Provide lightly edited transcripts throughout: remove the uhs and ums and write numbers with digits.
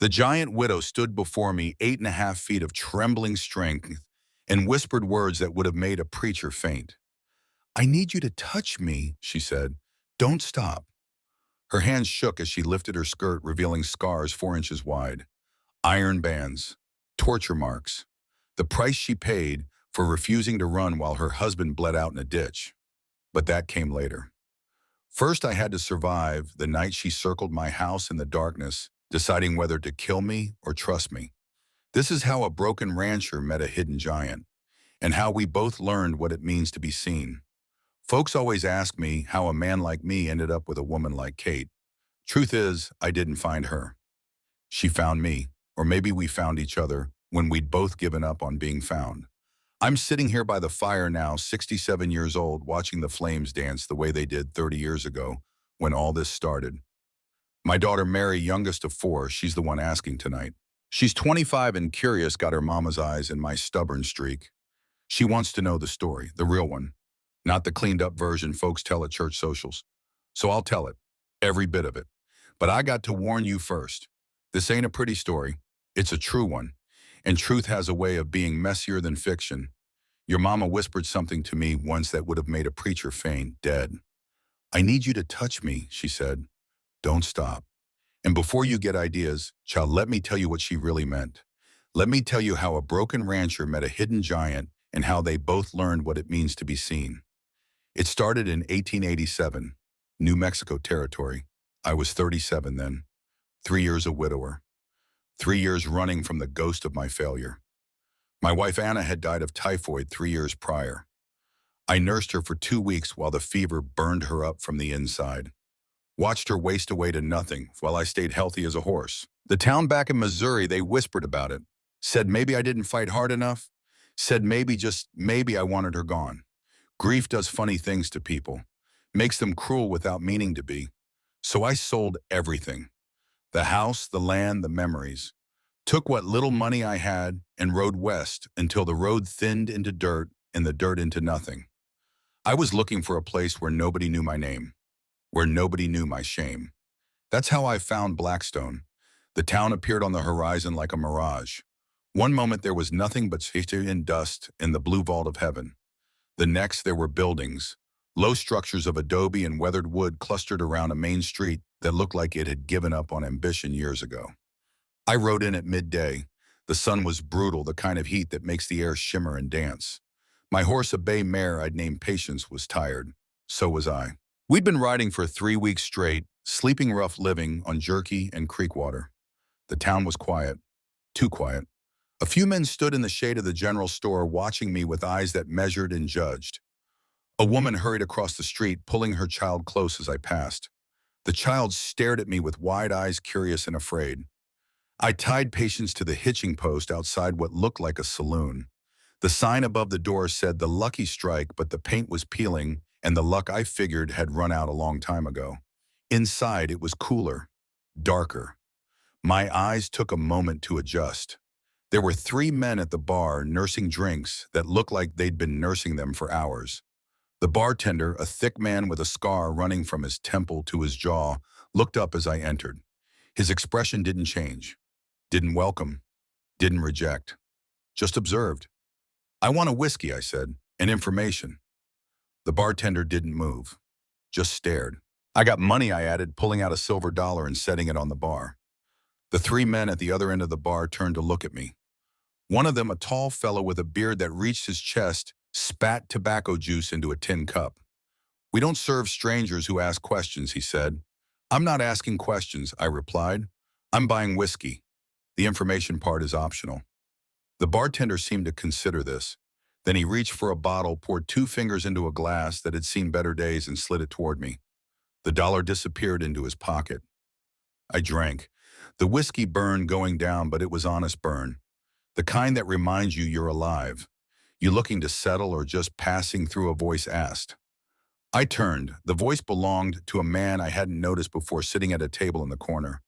The giant widow stood before me, 8.5 feet of trembling strength, and whispered words that would have made a preacher faint. "I need you to touch me," she said. "Don't stop." Her hands shook as she lifted her skirt, revealing scars 4 inches wide. Iron bands. Torture marks. The price she paid for refusing to run while her husband bled out in a ditch. But that came later. First, I had to survive the night she circled my house in the darkness, deciding whether to kill me or trust me. This is how a broken rancher met a hidden giant, and how we both learned what it means to be seen. Folks always ask me how a man like me ended up with a woman like Kate. Truth is, I didn't find her. She found me, or maybe we found each other when we'd both given up on being found. I'm sitting here by the fire now, 67 years old, watching the flames dance the way they did 30 years ago when all this started. My daughter Mary, youngest of four, she's the one asking tonight. She's 25 and curious, got her mama's eyes and my stubborn streak. She wants to know the story, the real one, not the cleaned up version folks tell at church socials. So I'll tell it, every bit of it. But I got to warn you first. This ain't a pretty story. It's a true one. And truth has a way of being messier than fiction. Your mama whispered something to me once that would have made a preacher faint, dead. "I need you to touch me," she said. "Don't stop." And before you get ideas, child, let me tell you what she really meant. Let me tell you how a broken rancher met a hidden giant and how they both learned what it means to be seen. It started in 1887, New Mexico territory. I was 37 then, 3 years a widower, 3 years running from the ghost of my failure. My wife Anna had died of typhoid 3 years prior. I nursed her for 2 weeks while the fever burned her up from the inside. Watched her waste away to nothing while I stayed healthy as a horse. The town back in Missouri, they whispered about it. Said maybe I didn't fight hard enough. Said maybe, just maybe, I wanted her gone. Grief does funny things to people. Makes them cruel without meaning to be. So I sold everything. The house, the land, the memories. Took what little money I had and rode west until the road thinned into dirt and the dirt into nothing. I was looking for a place where nobody knew my name, where nobody knew my shame. That's how I found Blackstone. The town appeared on the horizon like a mirage. One moment there was nothing but city and dust in the blue vault of heaven. The next there were buildings, low structures of adobe and weathered wood clustered around a main street that looked like it had given up on ambition years ago. I rode in at midday. The sun was brutal, the kind of heat that makes the air shimmer and dance. My horse, a bay mare I'd named Patience, was tired. So was I. We'd been riding for 3 weeks straight, sleeping rough living on jerky and creek water. The town was quiet. Too quiet. A few men stood in the shade of the general store watching me with eyes that measured and judged. A woman hurried across the street, pulling her child close as I passed. The child stared at me with wide eyes, curious and afraid. I tied Patience to the hitching post outside what looked like a saloon. The sign above the door said the Lucky Strike, but the paint was peeling and the luck I figured had run out a long time ago. Inside, it was cooler, darker. My eyes took a moment to adjust. There were 3 men at the bar nursing drinks that looked like they'd been nursing them for hours. The bartender, a thick man with a scar running from his temple to his jaw, looked up as I entered. His expression didn't change. Didn't welcome. Didn't reject. Just observed. "I want a whiskey," I said, "and information." The bartender didn't move. Just stared. "I got money," I added, pulling out a silver dollar and setting it on the bar. The 3 men at the other end of the bar turned to look at me. One of them, a tall fellow with a beard that reached his chest, spat tobacco juice into a tin cup. "We don't serve strangers who ask questions," he said. "I'm not asking questions," I replied. "I'm buying whiskey. The information part is optional." The bartender seemed to consider this. Then he reached for a bottle, poured 2 fingers into a glass that had seen better days and slid it toward me. The dollar disappeared into his pocket. I drank. The whiskey burned going down, but it was honest burn. The kind that reminds you you're alive. You looking to settle or just passing through, a voice asked. I turned. The voice belonged to a man I hadn't noticed before, sitting at a table in the corner.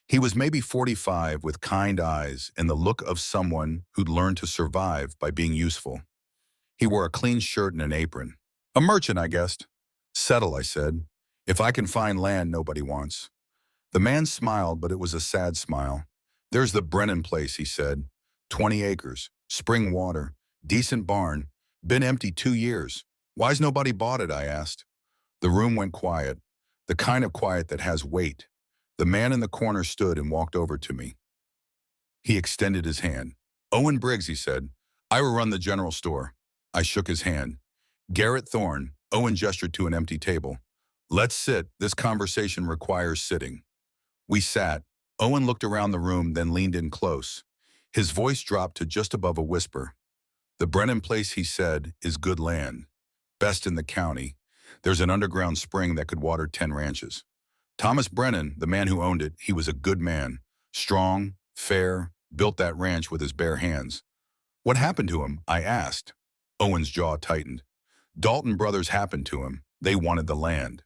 He was maybe 45 with kind eyes and the look of someone who'd learned to survive by being useful. He wore a clean shirt and an apron. "A merchant, I guessed." "Settle," I said. "If I can find land nobody wants." The man smiled, but it was a sad smile. There's the Brennan place, he said. 20 acres, spring water, decent barn, been empty 2 years. Why's nobody bought it, I asked. The room went quiet, the kind of quiet that has weight. The man in the corner stood and walked over to me. He extended his hand. Owen Briggs, he said. I run the general store. I shook his hand. Garrett Thorne, Owen gestured to an empty table. Let's sit. This conversation requires sitting. We sat. Owen looked around the room, then leaned in close. His voice dropped to just above a whisper. The Brennan place, he said, is good land. Best in the county. There's an underground spring that could water 10 ranches. Thomas Brennan, the man who owned it, he was a good man. Strong, fair, built that ranch with his bare hands. What happened to him? I asked. Owen's jaw tightened. Dalton brothers happened to him. They wanted the land.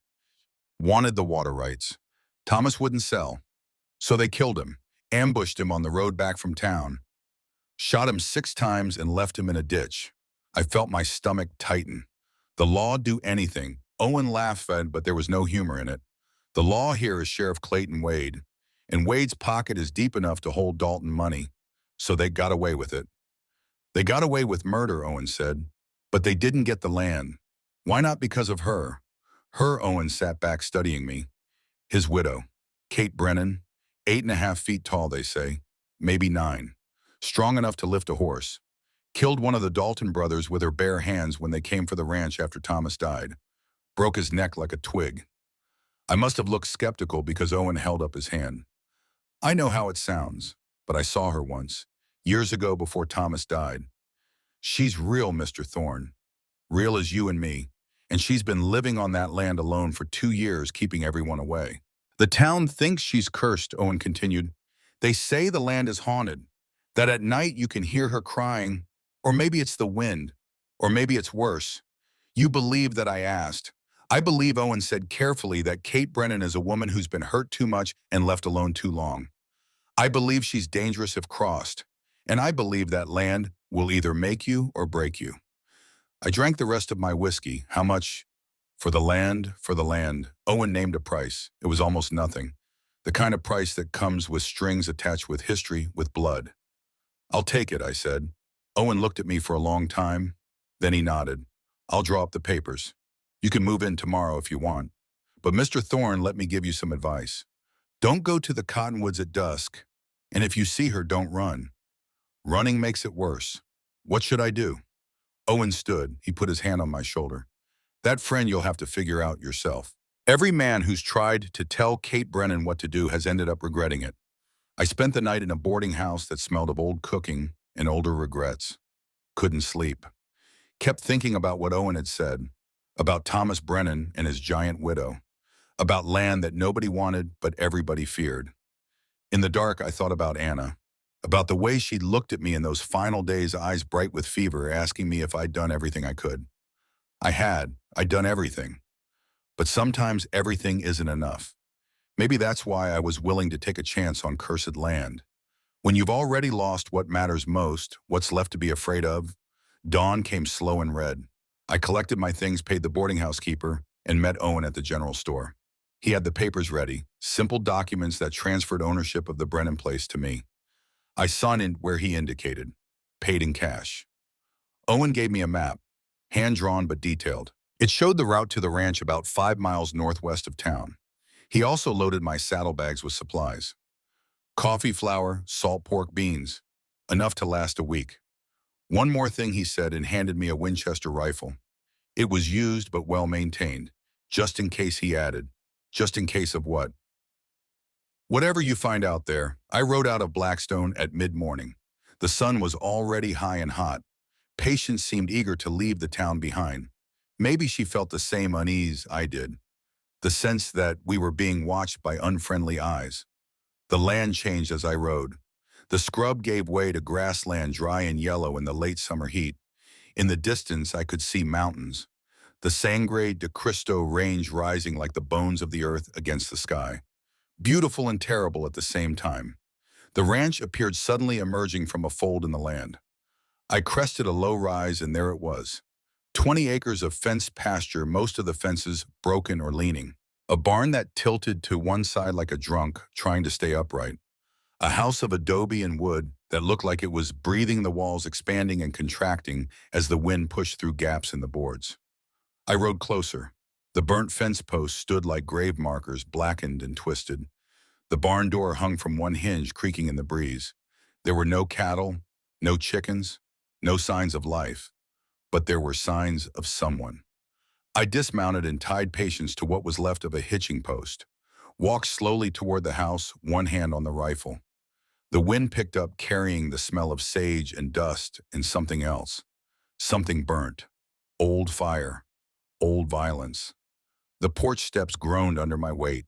Wanted the water rights. Thomas wouldn't sell. So they killed him, ambushed him on the road back from town, shot him 6 times and left him in a ditch. I felt my stomach tighten. The law do anything. Owen laughed, but there was no humor in it. The law here is Sheriff Clayton Wade, and Wade's pocket is deep enough to hold Dalton money, so they got away with it. They got away with murder, Owen said, but they didn't get the land. Why not because of her? Her, Owen sat back studying me. His widow, Kate Brennan, 8.5 feet tall, they say, maybe 9, strong enough to lift a horse. Killed one of the Dalton brothers with her bare hands when they came for the ranch after Thomas died. Broke his neck like a twig. I must have looked skeptical because Owen held up his hand. I know how it sounds, but I saw her once, years ago before Thomas died. She's real, Mr. Thorne. Real as you and me. And she's been living on that land alone for 2 years, keeping everyone away. The town thinks she's cursed, Owen continued. They say the land is haunted, that at night you can hear her crying, or maybe it's the wind, or maybe it's worse. You believe that, I asked. I believe, Owen said carefully, that Kate Brennan is a woman who's been hurt too much and left alone too long. I believe she's dangerous if crossed, and I believe that land will either make you or break you. I drank the rest of my whiskey. How much? For the land, for the land. Owen named a price. It was almost nothing. The kind of price that comes with strings attached with history, with blood. I'll take it, I said. Owen looked at me for a long time. Then he nodded. I'll draw up the papers. You can move in tomorrow if you want. But Mr. Thorne, let me give you some advice. Don't go to the cottonwoods at dusk. And if you see her, don't run. Running makes it worse. What should I do? Owen stood. He put his hand on my shoulder. That friend you'll have to figure out yourself. Every man who's tried to tell Kate Brennan what to do has ended up regretting it. I spent the night in a boarding house that smelled of old cooking and older regrets. Couldn't sleep. Kept thinking about what Owen had said, about Thomas Brennan and his giant widow, about land that nobody wanted but everybody feared. In the dark, I thought about Anna, about the way she looked at me in those final days, eyes bright with fever, asking me if I'd done everything I could. I'd done everything. But sometimes everything isn't enough. Maybe that's why I was willing to take a chance on cursed land. When you've already lost what matters most, what's left to be afraid of? Dawn came slow and red. I collected my things, paid the boarding house keeper, and met Owen at the general store. He had the papers ready, simple documents that transferred ownership of the Brennan place to me. I signed in where he indicated, paid in cash. Owen gave me a map, hand-drawn but detailed. It showed the route to the ranch about 5 miles northwest of town. He also loaded my saddlebags with supplies. Coffee flour, salt pork beans, enough to last a week. One more thing, he said, and handed me a Winchester rifle. It was used but well maintained, just in case, he added. Just in case of what? Whatever you find out there. I rode out of Blackstone at mid-morning. The sun was already high and hot. Patience seemed eager to leave the town behind. Maybe she felt the same unease I did. The sense that we were being watched by unfriendly eyes. The land changed as I rode. The scrub gave way to grassland, dry and yellow in the late summer heat. In the distance, I could see mountains. The Sangre de Cristo range rising like the bones of the earth against the sky. Beautiful and terrible at the same time. The ranch appeared suddenly emerging from a fold in the land. I crested a low rise, and there it was. 20 acres of fenced pasture, most of the fences broken or leaning. A barn that tilted to one side like a drunk, trying to stay upright. A house of adobe and wood that looked like it was breathing, the walls expanding and contracting as the wind pushed through gaps in the boards. I rode closer. The burnt fence posts stood like grave markers, blackened and twisted. The barn door hung from one hinge, creaking in the breeze. There were no cattle, no chickens, no signs of life, but there were signs of someone. I dismounted and tied Patience to what was left of a hitching post. Walked slowly toward the house, one hand on the rifle. The wind picked up, carrying the smell of sage and dust and something else. Something burnt. Old fire. Old violence. The porch steps groaned under my weight.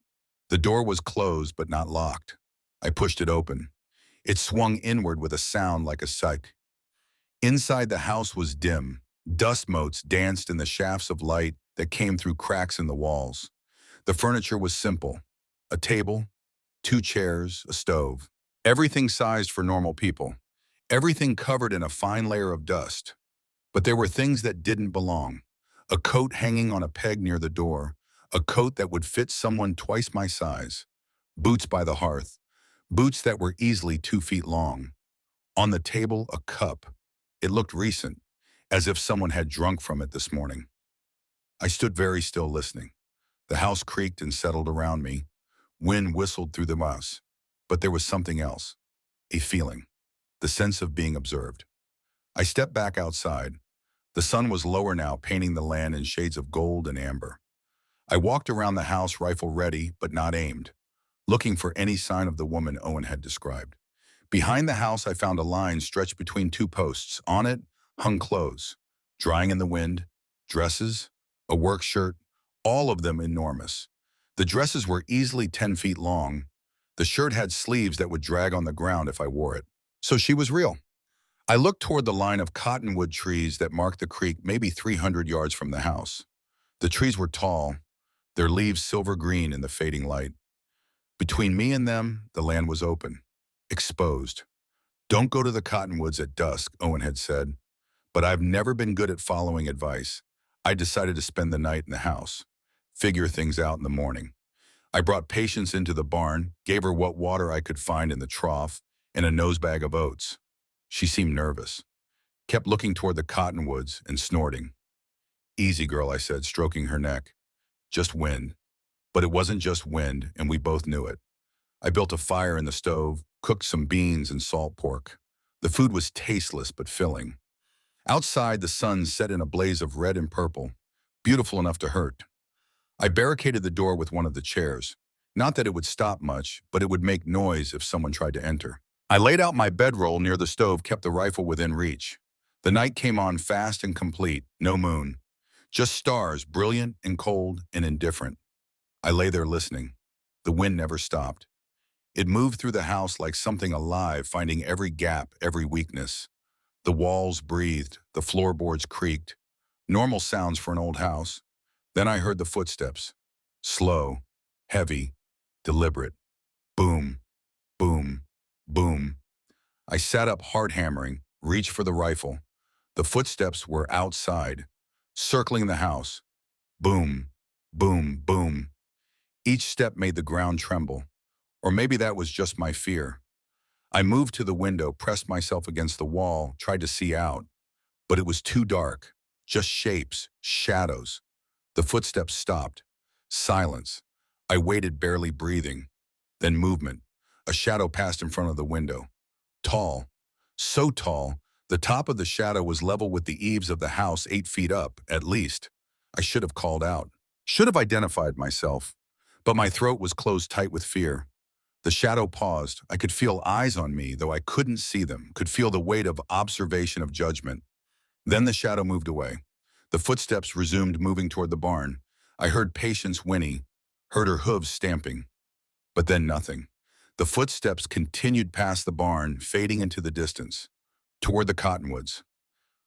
The door was closed but not locked. I pushed it open. It swung inward with a sound like a scythe. Inside the house was dim. Dust motes danced in the shafts of light that came through cracks in the walls. The furniture was simple. A table, two chairs, a stove. Everything sized for normal people. Everything covered in a fine layer of dust. But there were things that didn't belong. A coat hanging on a peg near the door. A coat that would fit someone twice my size. Boots by the hearth. Boots that were easily 2 feet long. On the table, a cup. It looked recent, as if someone had drunk from it this morning. I stood very still listening. The house creaked and settled around me. Wind whistled through the moss. But there was something else. A feeling. The sense of being observed. I stepped back outside. The sun was lower now, painting the land in shades of gold and amber. I walked around the house, rifle ready, but not aimed, looking for any sign of the woman Owen had described. Behind the house, I found a line stretched between two posts. On it hung clothes, drying in the wind, dresses, a work shirt, all of them enormous. The dresses were easily 10 feet long. The shirt had sleeves that would drag on the ground if I wore it. So she was real. I looked toward the line of cottonwood trees that marked the creek, maybe 300 yards from the house. The trees were tall, their leaves silver green in the fading light. Between me and them, the land was open, exposed. Don't go to the cottonwoods at dusk, Owen had said, but I've never been good at following advice. I decided to spend the night in the house, figure things out in the morning. I brought Patience into the barn, gave her what water I could find in the trough, and a nosebag of oats. She seemed nervous, kept looking toward the cottonwoods and snorting. Easy, girl, I said, stroking her neck. Just wind. But it wasn't just wind, and we both knew it. I built a fire in the stove, cooked some beans and salt pork. The food was tasteless but filling. Outside, the sun set in a blaze of red and purple, beautiful enough to hurt. I barricaded the door with one of the chairs. Not that it would stop much, but it would make noise if someone tried to enter. I laid out my bedroll near the stove, kept the rifle within reach. The night came on fast and complete, no moon. Just stars, brilliant and cold and indifferent. I lay there listening. The wind never stopped. It moved through the house like something alive, finding every gap, every weakness. The walls breathed, the floorboards creaked. Normal sounds for an old house. Then I heard the footsteps. Slow, heavy, deliberate. Boom, boom, boom. I sat up, hard hammering, reached for the rifle. The footsteps were outside, circling the house. Boom, boom, boom. Each step made the ground tremble. Or maybe that was just my fear. I moved to the window, pressed myself against the wall, tried to see out. But it was too dark. Just shapes, shadows. The footsteps stopped. Silence. I waited, barely breathing. Then movement. A shadow passed in front of the window. Tall. So tall, the top of the shadow was level with the eaves of the house, 8 feet up, at least. I should have called out. Should have identified myself. But my throat was closed tight with fear. The shadow paused. I could feel eyes on me, though I couldn't see them, could feel the weight of observation, of judgment. Then the shadow moved away. The footsteps resumed moving toward the barn. I heard Patience whinny, heard her hooves stamping. But then nothing. The footsteps continued past the barn, fading into the distance, toward the cottonwoods.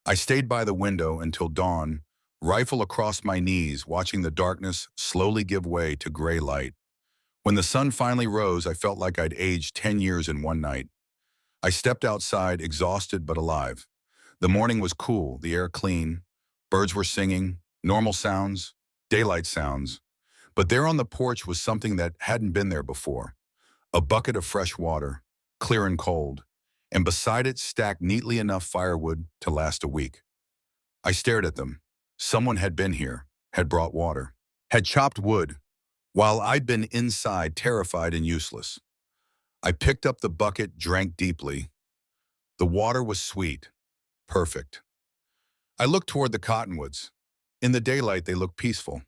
I stayed by the window until dawn, rifle across my knees, watching the darkness slowly give way to gray light. When the sun finally rose, I felt like I'd aged 10 years in one night. I stepped outside, exhausted but alive. The morning was cool, the air clean. Birds were singing, normal sounds, daylight sounds. But there on the porch was something that hadn't been there before. A bucket of fresh water, clear and cold, and beside it stacked neatly enough firewood to last a week. I stared at them. Someone had been here, had brought water, had chopped wood, while I'd been inside terrified and useless. I picked up the bucket, drank deeply. The water was sweet, perfect. I looked toward the cottonwoods. In the daylight, they looked peaceful,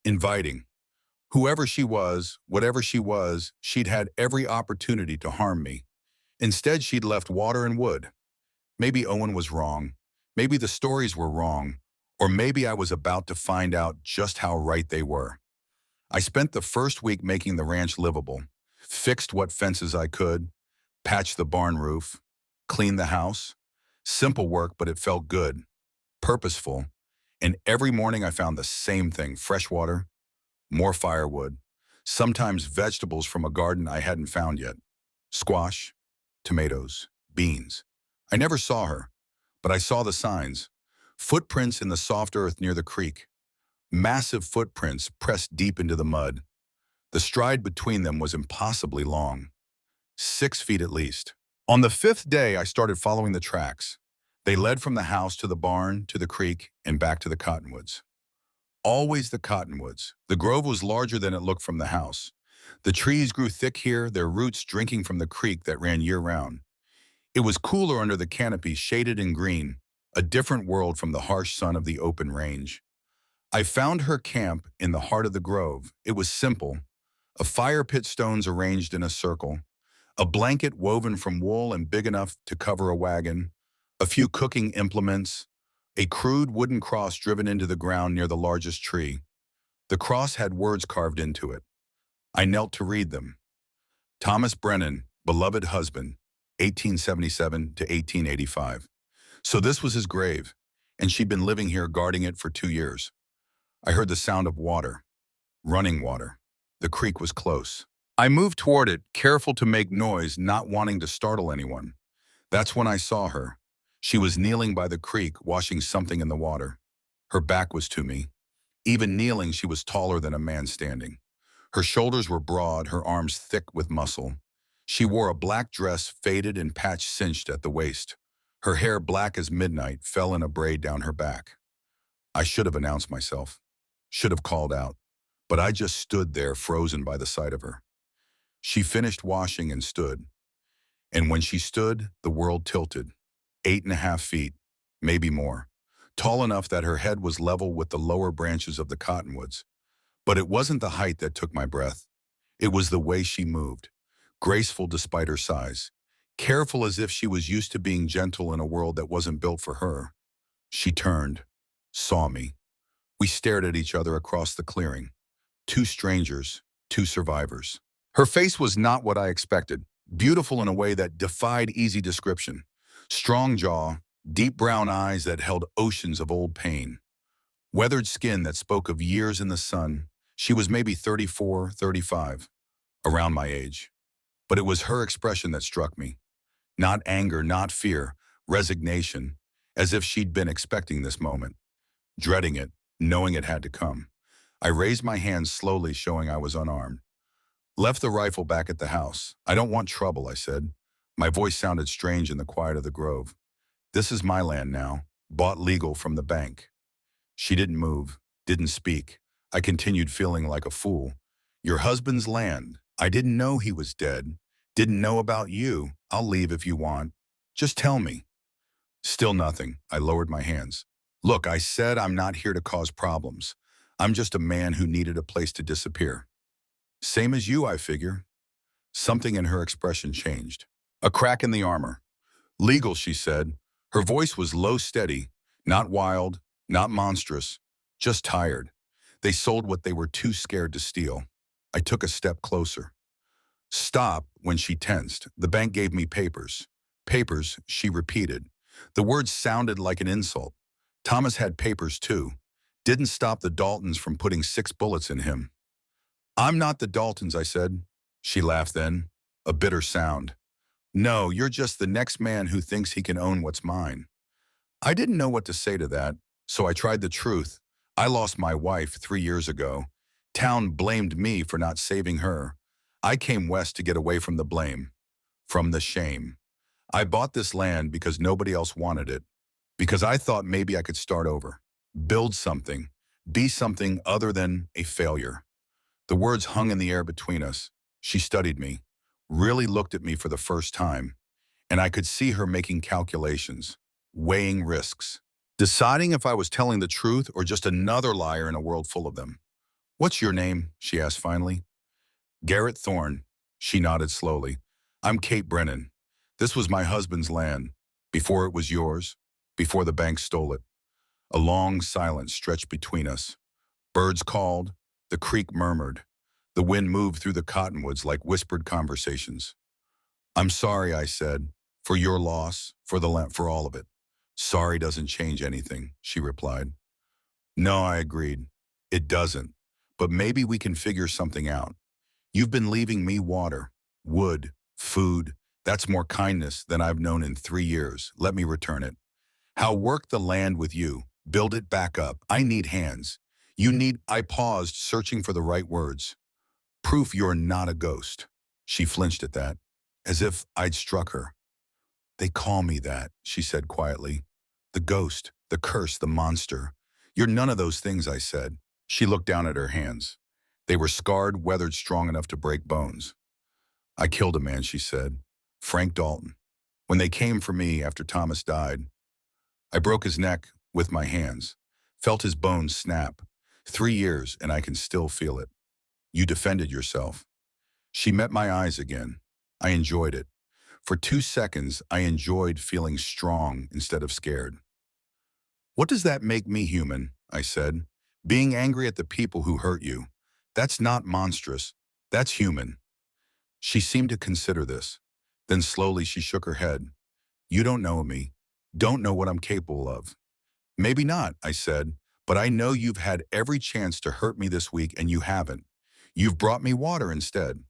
inviting. Whoever she was, whatever she was, she'd had every opportunity to harm me. Instead, she'd left water and wood. Maybe Owen was wrong. Maybe the stories were wrong. Or maybe I was about to find out just how right they were. I spent the first week making the ranch livable, fixed what fences I could, patched the barn roof, cleaned the house. Simple work, but it felt good, purposeful. And every morning I found the same thing: fresh water, more firewood, sometimes vegetables from a garden I hadn't found yet. Squash, tomatoes, beans. I never saw her, but I saw the signs. Footprints in the soft earth near the creek. Massive footprints pressed deep into the mud. The stride between them was impossibly long, 6 feet at least. On the fifth day, I started following the tracks. They led from the house to the barn, to the creek, and back to the cottonwoods. Always the cottonwoods. The grove was larger than it looked from the house. The trees grew thick here, their roots drinking from the creek that ran year-round. It was cooler under the canopy, shaded in green, a different world from the harsh sun of the open range. I found her camp in the heart of the grove. It was simple: a fire pit, stones arranged in a circle, a blanket woven from wool and big enough to cover a wagon, a few cooking implements, a crude wooden cross driven into the ground near the largest tree. The cross had words carved into it. I knelt to read them. Thomas Brennan, beloved husband, 1877 to 1885. So this was his grave, and she'd been living here guarding it for 2 years. I heard the sound of water, running water. The creek was close. I moved toward it, careful to make noise, not wanting to startle anyone. That's when I saw her. She was kneeling by the creek, washing something in the water. Her back was to me. Even kneeling, she was taller than a man standing. Her shoulders were broad, her arms thick with muscle. She wore a black dress, faded and patch cinched at the waist. Her hair, black as midnight, fell in a braid down her back. I should have announced myself, should have called out, but I just stood there, frozen by the sight of her. She finished washing and stood. And when she stood, the world tilted. 8.5 feet, maybe more. Tall enough that her head was level with the lower branches of the cottonwoods. But it wasn't the height that took my breath. It was the way she moved, graceful despite her size, careful as if she was used to being gentle in a world that wasn't built for her. She turned, saw me. We stared at each other across the clearing. Two strangers, two survivors. Her face was not what I expected, beautiful in a way that defied easy description. Strong jaw, deep brown eyes that held oceans of old pain. Weathered skin that spoke of years in the sun. She was maybe 34, 35, around my age. But it was her expression that struck me. Not anger, not fear, resignation, as if she'd been expecting this moment, dreading it, knowing it had to come. I raised my hands slowly, showing I was unarmed. Left the rifle back at the house. I don't want trouble, I said. My voice sounded strange in the quiet of the grove. This is my land now, bought legal from the bank. She didn't move, didn't speak. I continued, feeling like a fool. Your husband's land. I didn't know he was dead. Didn't know about you. I'll leave if you want. Just tell me. Still nothing. I lowered my hands. Look, I said I'm not here to cause problems. I'm just a man who needed a place to disappear. Same as you, I figure. Something in her expression changed. A crack in the armor. Legal, she said. Her voice was low, steady, not wild, not monstrous, just tired. They sold what they were too scared to steal. I took a step closer. Stop, when she tensed. The bank gave me papers. Papers, she repeated. The words sounded like an insult. Thomas had papers too. Didn't stop the Daltons from putting 6 bullets in him. I'm not the Daltons, I said. She laughed then, a bitter sound. No, you're just the next man who thinks he can own what's mine. I didn't know what to say to that, so I tried the truth. I lost my wife 3 years ago. Town blamed me for not saving her. I came west to get away from the blame. from the shame. I bought this land because nobody else wanted it, because I thought maybe I could start over, build something, be something other than a failure. The words hung in the air between us. She studied me, really looked at me for the first time, and I could see her making calculations, weighing risks, deciding if I was telling the truth or just another liar in a world full of them. "What's your name?" she asked finally. "Garrett Thorne." She nodded slowly. "I'm Kate Brennan. This was my husband's land, before it was yours, before the bank stole it." A long silence stretched between us. Birds called, the creek murmured. The wind moved through the cottonwoods like whispered conversations. "I'm sorry," I said, "for your loss, for the land, for all of it." "Sorry doesn't change anything," she replied. "No," I agreed. "It doesn't. But maybe we can figure something out. You've been leaving me water, wood, food. That's more kindness than I've known in 3 years. Let me return it. How work the land with you, build it back up. I need hands. You need—" I paused, searching for the right words. "Proof you're not a ghost." She flinched at that, as if I'd struck her. "They call me that," she said quietly. "The ghost, the curse, the monster. You're none of those things," I said. She looked down at her hands. They were scarred, weathered, strong enough to break bones. "I killed a man," she said. "Frank Dalton. When they came for me after Thomas died, I broke his neck with my hands, felt his bones snap. 3 years, and I can still feel it. You defended yourself." She met my eyes again. I enjoyed it. For 2 seconds, I enjoyed feeling strong instead of scared. "What does that make me human?" I said. "Being angry at the people who hurt you. That's not monstrous. That's human." She seemed to consider this. Then slowly she shook her head. "You don't know me. Don't know what I'm capable of." "Maybe not," I said, "but I know you've had every chance to hurt me this week and you haven't. You've brought me water instead."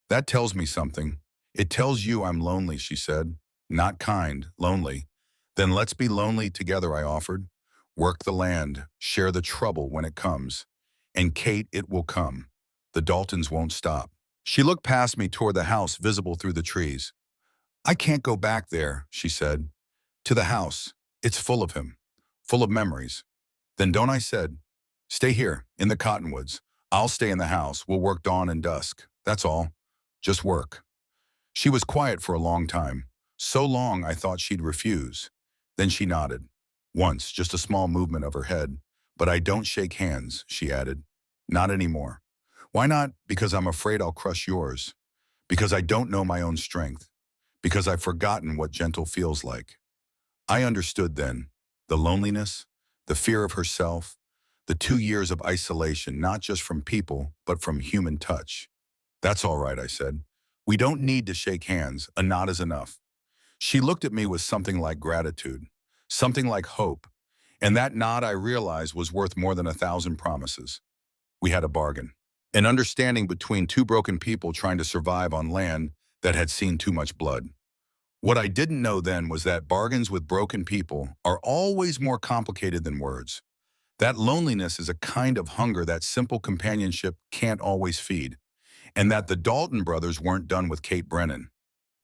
"That tells me something. It tells you I'm lonely," she said. "Not kind, lonely." "Then let's be lonely together," I offered. "Work the land, share the trouble when it comes. And Kate, it will come. The Daltons won't stop." She looked past me toward the house visible through the trees. "I can't go back there," she said. "To the house. It's full of him. Full of memories." "Then don't," I said. "Stay here, in the cottonwoods. I'll stay in the house. We'll work dawn and dusk. That's all. Just work." She was quiet for a long time. So long I thought she'd refuse. Then she nodded. Once, just a small movement of her head. "But I don't shake hands," she added. "Not anymore." "Why not?" "Because I'm afraid I'll crush yours. Because I don't know my own strength. Because I've forgotten what gentle feels like." I understood then. The loneliness, the fear of herself, the 2 years of isolation, not just from people, but from human touch. "That's all right," I said. "We don't need to shake hands. A nod is enough." She looked at me with something like gratitude, something like hope, and that nod I realized was worth more than 1,000 promises. We had a bargain. An understanding between two broken people trying to survive on land that had seen too much blood. What I didn't know then was that bargains with broken people are always more complicated than words. That loneliness is a kind of hunger that simple companionship can't always feed. And that the Dalton brothers weren't done with Kate Brennan.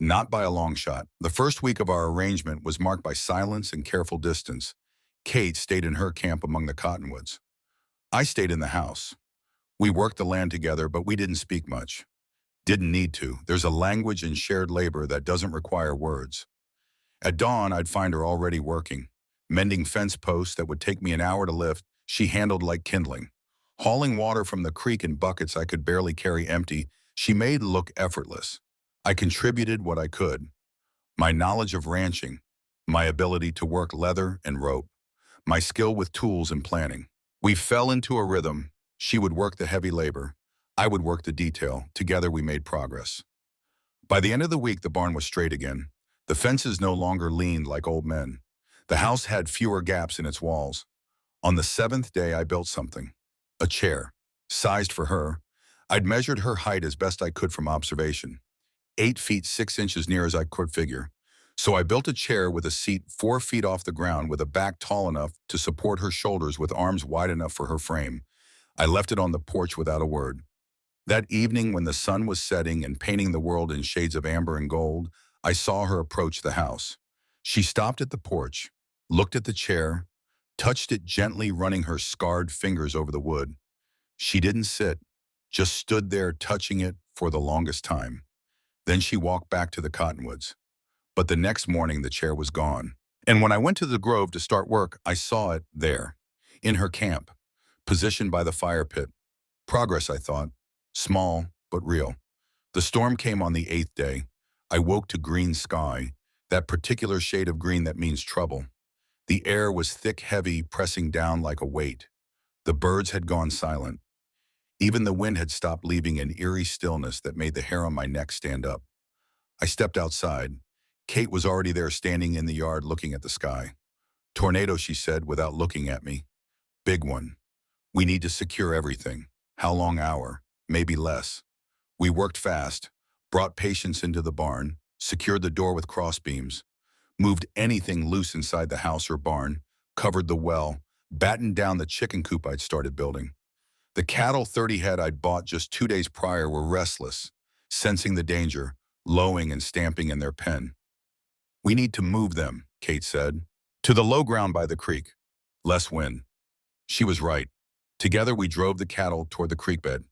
Not by a long shot. The first week of our arrangement was marked by silence and careful distance. Kate stayed in her camp among the cottonwoods. I stayed in the house. We worked the land together, but we didn't speak much. Didn't need to. There's a language in shared labor that doesn't require words. At dawn, I'd find her already working. Mending fence posts that would take me an hour to lift, she handled like kindling. Hauling water from the creek in buckets I could barely carry empty, she made look effortless. I contributed what I could. My knowledge of ranching, my ability to work leather and rope, my skill with tools and planning. We fell into a rhythm. She would work the heavy labor. I would work the detail. Together we made progress. By the end of the week, the barn was straight again. The fences no longer leaned like old men. The house had fewer gaps in its walls. On the 7th day, I built something. A chair, sized for her. I'd measured her height as best I could from observation. 8 feet 6 inches near as I could figure. So I built a chair with a seat 4 feet off the ground with a back tall enough to support her shoulders with arms wide enough for her frame. I left it on the porch without a word. That evening when the sun was setting and painting the world in shades of amber and gold, I saw her approach the house. She stopped at the porch, looked at the chair, touched it gently, running her scarred fingers over the wood. She didn't sit, just stood there touching it for the longest time. Then she walked back to the cottonwoods. But the next morning the chair was gone. And when I went to the grove to start work, I saw it there, in her camp, positioned by the fire pit. Progress, I thought. Small, but real. The storm came on the 8th day. I woke to green sky, that particular shade of green that means trouble. The air was thick, heavy, pressing down like a weight. The birds had gone silent. Even the wind had stopped, leaving an eerie stillness that made the hair on my neck stand up. I stepped outside. Kate was already there, standing in the yard looking at the sky. "Tornado," she said without looking at me. "Big one. We need to secure everything. How long hour? Maybe less." We worked fast, brought patients into the barn, secured the door with crossbeams, moved anything loose inside the house or barn, covered the well, battened down the chicken coop I'd started building. The cattle, 30 head I'd bought just 2 days prior, were restless, sensing the danger, lowing and stamping in their pen. "We need to move them," Kate said, "to the low ground by the creek. Less wind." She was right. Together we drove the cattle toward the creek bed.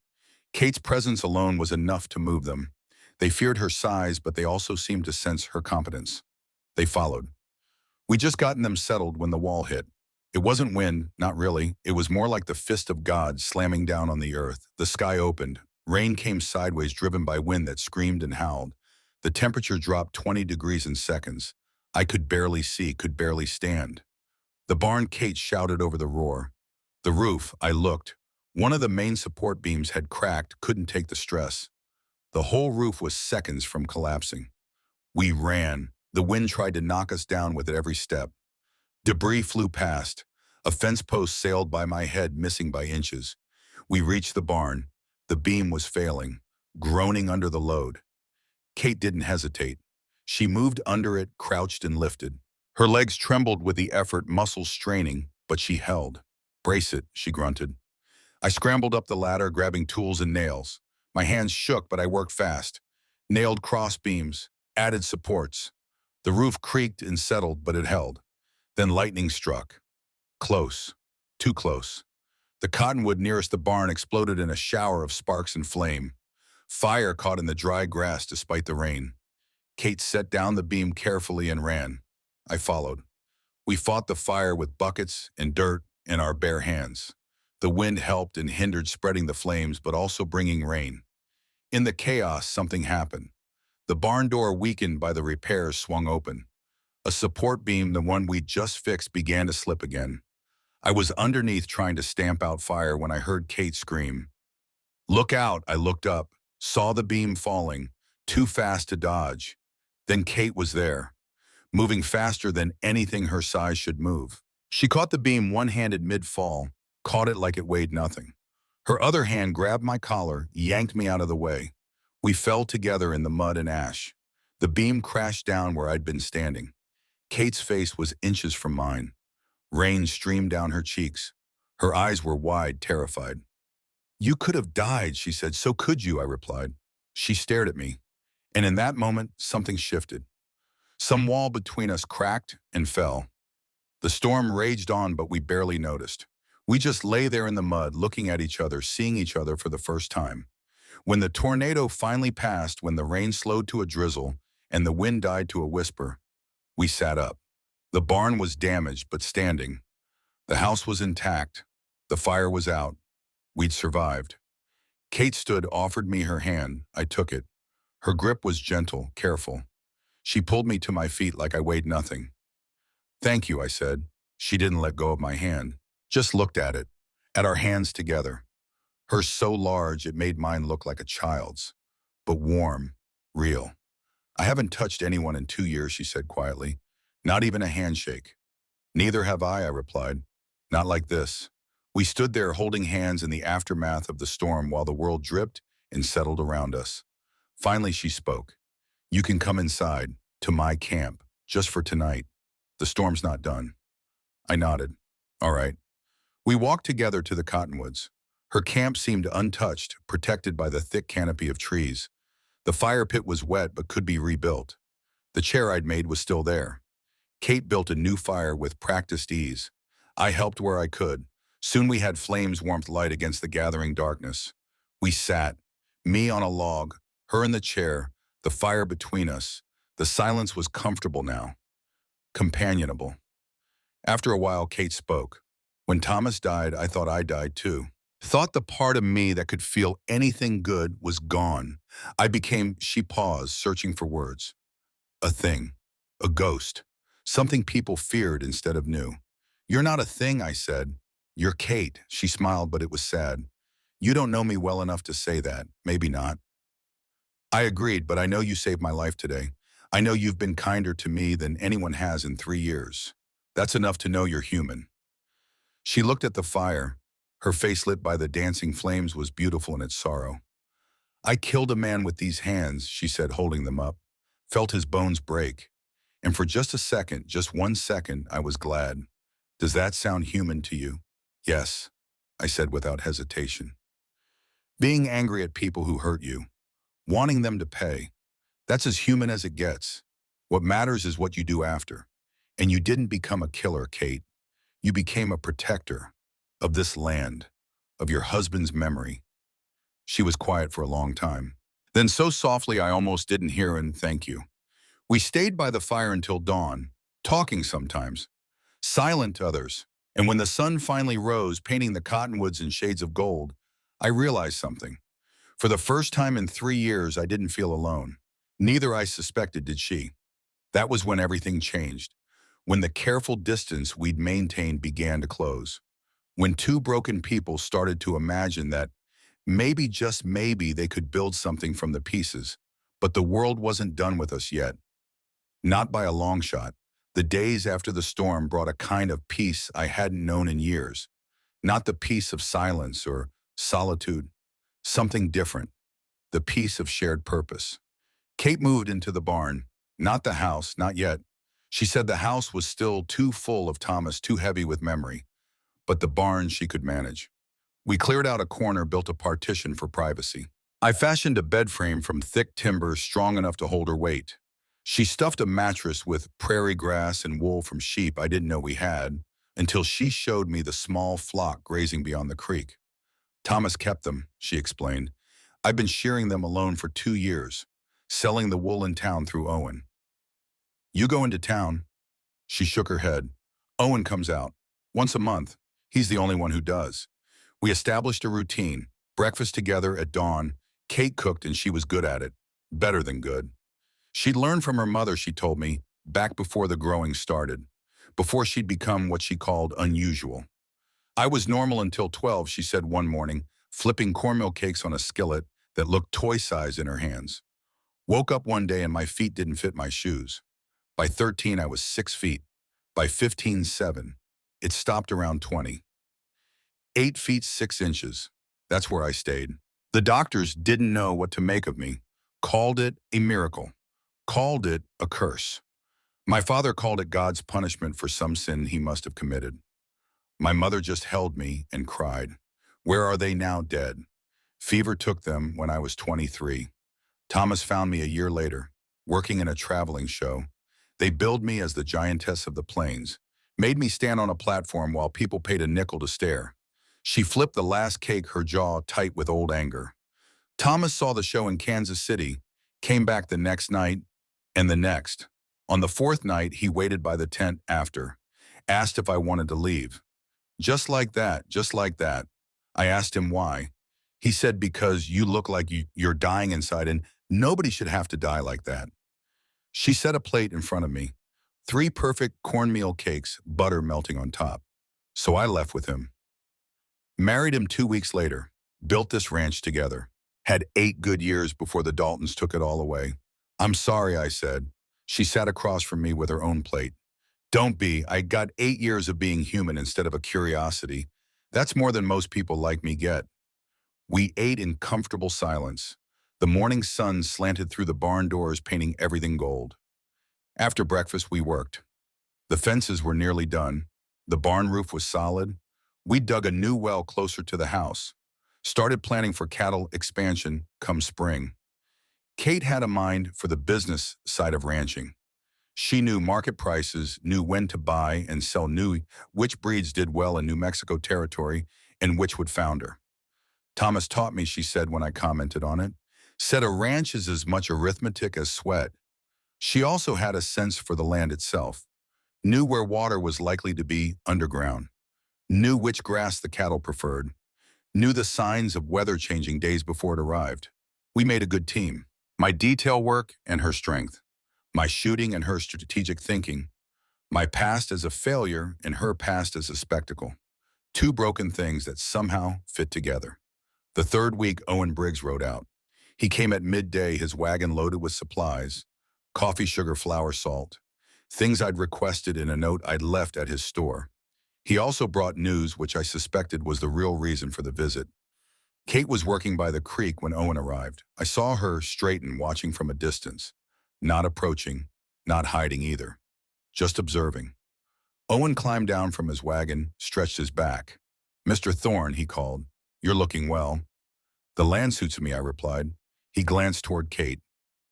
Kate's presence alone was enough to move them. They feared her size, but they also seemed to sense her competence. They followed. We just gotten them settled when the wall hit. It wasn't wind, not really. It was more like the fist of God slamming down on the earth. The sky opened. Rain came sideways, driven by wind that screamed and howled. The temperature dropped 20 degrees in seconds. I could barely see, could barely stand. The barn, Kate shouted over the roar. The roof, I looked. One of the main support beams had cracked, couldn't take the stress. The whole roof was seconds from collapsing. We ran. The wind tried to knock us down with it every step. Debris flew past. A fence post sailed by my head, missing by inches. We reached the barn. The beam was failing, groaning under the load. Kate didn't hesitate. She moved under it, crouched and lifted. Her legs trembled with the effort, muscles straining, but she held. "Brace it," she grunted. I scrambled up the ladder, grabbing tools and nails. My hands shook, but I worked fast. Nailed cross beams, added supports. The roof creaked and settled, but it held. Then lightning struck. Close. Too close. The cottonwood nearest the barn exploded in a shower of sparks and flame. Fire caught in the dry grass despite the rain. Kate set down the beam carefully and ran. I followed. We fought the fire with buckets and dirt and our bare hands. The wind helped and hindered spreading the flames, but also bringing rain. In the chaos, something happened. The barn door, weakened by the repairs, swung open. A support beam, the one we'd just fixed, began to slip again. I was underneath trying to stamp out fire when I heard Kate scream. "Look out!" I looked up, saw the beam falling, too fast to dodge. Then Kate was there, moving faster than anything her size should move. She caught the beam one-handed mid-fall, caught it like it weighed nothing. Her other hand grabbed my collar, yanked me out of the way. We fell together in the mud and ash. The beam crashed down where I'd been standing. Kate's face was inches from mine. Rain streamed down her cheeks. Her eyes were wide, terrified. "You could have died," she said. "So could you," I replied. She stared at me, and in that moment, something shifted. Some wall between us cracked and fell. The storm raged on, but we barely noticed. We just lay there in the mud, looking at each other, seeing each other for the first time. When the tornado finally passed, when the rain slowed to a drizzle and the wind died to a whisper, we sat up. The barn was damaged, but standing. The house was intact. The fire was out. We'd survived. Kate stood, offered me her hand. I took it. Her grip was gentle, careful. She pulled me to my feet like I weighed nothing. "Thank you," I said. She didn't let go of my hand, just looked at it, at our hands together. Hers so large it made mine look like a child's, but warm, real. "I haven't touched anyone in 2 years," she said quietly. "Not even a handshake." "Neither have I," replied. "Not like this." We stood there holding hands in the aftermath of the storm while the world dripped and settled around us. Finally she spoke. "You can come inside, to my camp, just for tonight. The storm's not done." I nodded. "All right." We walked together to the cottonwoods. Her camp seemed untouched, protected by the thick canopy of trees. The fire pit was wet but could be rebuilt. The chair I'd made was still there. Kate built a new fire with practiced ease. I helped where I could. Soon we had flames warmth light against the gathering darkness. We sat, me on a log, her in the chair, the fire between us. The silence was comfortable now, companionable. After a while, Kate spoke. When Thomas died, I thought I died too. Thought the part of me that could feel anything good was gone. She paused, searching for words. A thing. A ghost. Something people feared instead of knew. You're not a thing, I said. You're Kate. She smiled, but it was sad. You don't know me well enough to say that. Maybe not. I agreed, but I know you saved my life today. I know you've been kinder to me than anyone has in 3 years. That's enough to know you're human. She looked at the fire. Her face lit by the dancing flames was beautiful in its sorrow. I killed a man with these hands, she said, holding them up. Felt his bones break. And for just a second, just 1 second, I was glad. Does that sound human to you? Yes, I said without hesitation. Being angry at people who hurt you, wanting them to pay, that's as human as it gets. What matters is what you do after. And you didn't become a killer, Kate. You became a protector of this land, of your husband's memory. She was quiet for a long time. Then so softly I almost didn't hear and thank you. We stayed by the fire until dawn, talking sometimes, silent others. And when the sun finally rose, painting the cottonwoods in shades of gold, I realized something. For the first time in 3 years, I didn't feel alone. Neither, I suspected, did she. That was when everything changed. When the careful distance we'd maintained began to close. When two broken people started to imagine that maybe, just maybe, they could build something from the pieces. But the world wasn't done with us yet. Not by a long shot. The days after the storm brought a kind of peace I hadn't known in years. Not the peace of silence or solitude. Something different. The peace of shared purpose. Kate moved into the barn. Not the house, not yet. She said the house was still too full of Thomas, too heavy with memory. But the barn she could manage. We cleared out a corner, built a partition for privacy. I fashioned a bed frame from thick timber strong enough to hold her weight. She stuffed a mattress with prairie grass and wool from sheep I didn't know we had, until she showed me the small flock grazing beyond the creek. Thomas kept them, she explained. I've been shearing them alone for 2 years, selling the wool in town through Owen. You go into town? She shook her head. Owen comes out. Once a month. He's the only one who does. We established a routine. Breakfast together at dawn. Kate cooked and she was good at it. Better than good. She'd learned from her mother, she told me, back before the growing started. Before she'd become what she called unusual. I was normal until 12, she said one morning, flipping cornmeal cakes on a skillet that looked toy-sized in her hands. Woke up one day and my feet didn't fit my shoes. By 13, I was 6 feet. By 15, 7. It stopped around 20. 8 feet 6 inches. That's where I stayed. The doctors didn't know what to make of me. Called it a miracle. Called it a curse. My father called it God's punishment for some sin he must have committed. My mother just held me and cried. Where are they now? Dead. Fever took them when I was 23. Thomas found me a year later, working in a traveling show. They billed me as the giantess of the plains, made me stand on a platform while people paid a nickel to stare. She flipped the last cake, her jaw tight with old anger. Thomas saw the show in Kansas City, came back the next night, and the next. On the 4th night, he waited by the tent after, asked if I wanted to leave. Just like that, just like that. I asked him why. He said, because you look like you're dying inside and nobody should have to die like that. She set a plate in front of me. 3 perfect cornmeal cakes, butter melting on top. So I left with him. Married him 2 weeks later. Built this ranch together. Had 8 good years before the Daltons took it all away. I'm sorry, I said. She sat across from me with her own plate. Don't be. I got 8 years of being human instead of a curiosity. That's more than most people like me get. We ate in comfortable silence. The morning sun slanted through the barn doors, painting everything gold. After breakfast, we worked. The fences were nearly done. The barn roof was solid. We dug a new well closer to the house. Started planning for cattle expansion come spring. Kate had a mind for the business side of ranching. She knew market prices, knew when to buy and sell, knew which breeds did well in New Mexico territory and which would founder. Thomas taught me, she said when I commented on it, said a ranch is as much arithmetic as sweat. She also had a sense for the land itself, knew where water was likely to be underground, knew which grass the cattle preferred, knew the signs of weather changing days before it arrived. We made a good team. My detail work and her strength, my shooting and her strategic thinking, my past as a failure and her past as a spectacle. Two broken things that somehow fit together. The third week, Owen Briggs rode out. He came at midday, his wagon loaded with supplies, coffee, sugar, flour, salt, things I'd requested in a note I'd left at his store. He also brought news which I suspected was the real reason for the visit. Kate was working by the creek when Owen arrived. I saw her straighten, watching from a distance, not approaching, not hiding either, just observing. Owen climbed down from his wagon, stretched his back. "Mr. Thorne," he called, "you're looking well." "The land suits me," I replied. He glanced toward Kate.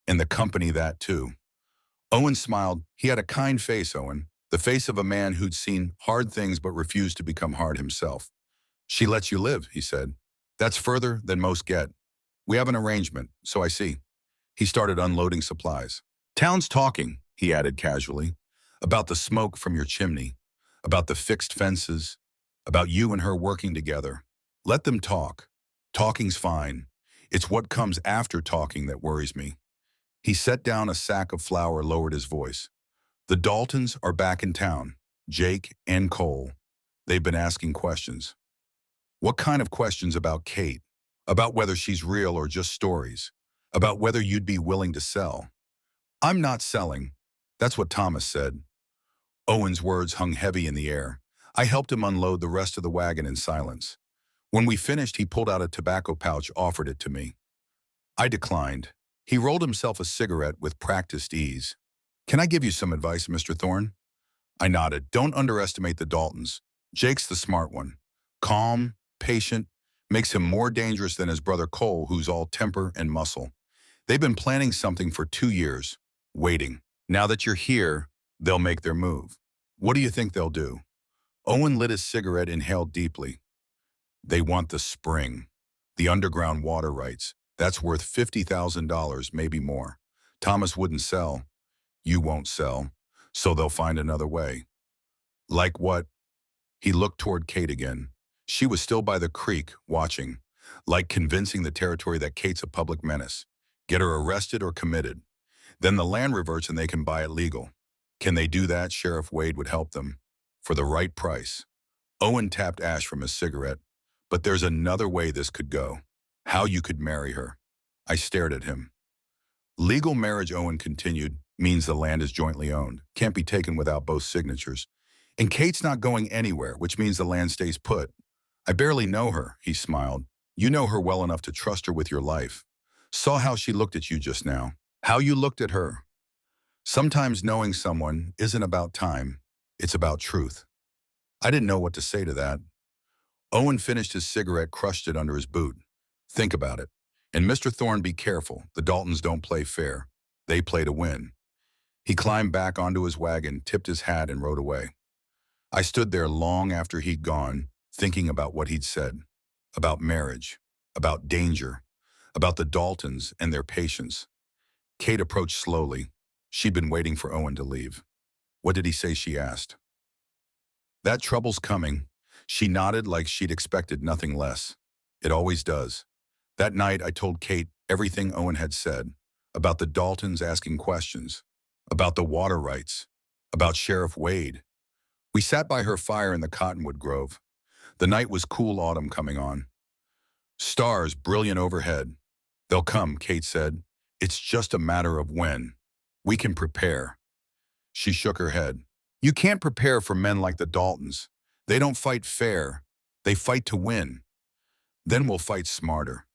"And the company that too." Owen smiled. He had a kind face, Owen, the face of a man who'd seen hard things but refused to become hard himself. "She lets you live," he said. "That's further than most get. We have an arrangement, so I see." He started unloading supplies. "Town's talking," he added casually, "about the smoke from your chimney, about the fixed fences, about you and her working together. Let them talk. Talking's fine. It's what comes after talking that worries me." He set down a sack of flour, lowered his voice. "The Daltons are back in town, Jake and Cole. They've been asking questions." "What kind of questions about Kate? About whether she's real or just stories? About whether you'd be willing to sell?" "I'm not selling." That's what Thomas said. Owen's words hung heavy in the air. I helped him unload the rest of the wagon in silence. When we finished, he pulled out a tobacco pouch, offered it to me. I declined. He rolled himself a cigarette with practiced ease. "Can I give you some advice, Mr. Thorne?" I nodded. "Don't underestimate the Daltons. Jake's the smart one. Calm, patient, makes him more dangerous than his brother Cole, who's all temper and muscle. They've been planning something for 2 years, waiting. Now that you're here, they'll make their move. What do you think they'll do?" Owen lit his cigarette, inhaled deeply. "They want the spring, the underground water rights. That's worth $50,000, maybe more. Thomas wouldn't sell. You won't sell. So they'll find another way." "Like what?" He looked toward Kate again. She was still by the creek, watching. "Like convincing the territory that Kate's a public menace. Get her arrested or committed. Then the land reverts and they can buy it legal. Can they do that? Sheriff Wade would help them. For the right price." Owen tapped ash from his cigarette. "But there's another way this could go. How you could marry her." I stared at him. "Legal marriage," Owen continued, "means the land is jointly owned. Can't be taken without both signatures. And Kate's not going anywhere, which means the land stays put. I barely know her," he smiled. "You know her well enough to trust her with your life. Saw how she looked at you just now. How you looked at her. Sometimes knowing someone isn't about time, it's about truth." I didn't know what to say to that. Owen finished his cigarette, crushed it under his boot. "Think about it. And Mr. Thorne, be careful. The Daltons don't play fair. They play to win." He climbed back onto his wagon, tipped his hat, and rode away. I stood there long after he'd gone, thinking about what he'd said. About marriage. About danger. About the Daltons and their patience. Kate approached slowly. She'd been waiting for Owen to leave. "What did he say?" she asked. "That trouble's coming." She nodded like she'd expected nothing less. "It always does." That night, I told Kate everything Owen had said, about the Daltons asking questions, about the water rights, about Sheriff Wade. We sat by her fire in the cottonwood grove. The night was cool, autumn coming on. Stars brilliant overhead. "They'll come," Kate said. "It's just a matter of when. We can prepare." She shook her head. "You can't prepare for men like the Daltons. They don't fight fair. They fight to win. Then we'll fight smarter."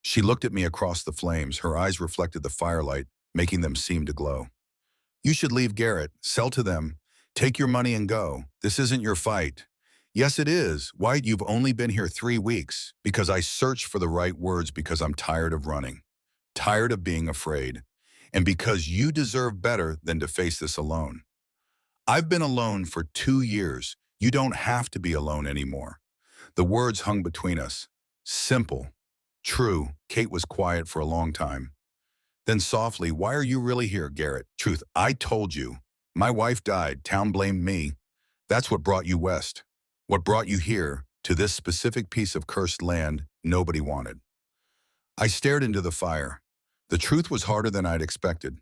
She looked at me across the flames. Her eyes reflected the firelight, making them seem to glow. "You should leave Garrett, sell to them, take your money and go. This isn't your fight. Yes, it is. Why, you've only been here 3 weeks. Because I searched for the right words because I'm tired of running, tired of being afraid, and because you deserve better than to face this alone. I've been alone for 2 years. You don't have to be alone anymore. The words hung between us. Simple. True. Kate was quiet for a long time. Then softly, why are you really here, Garrett? Truth, I told you. My wife died. Town blamed me. That's what brought you west. What brought you here, to this specific piece of cursed land nobody wanted. I stared into the fire. The truth was harder than I'd expected.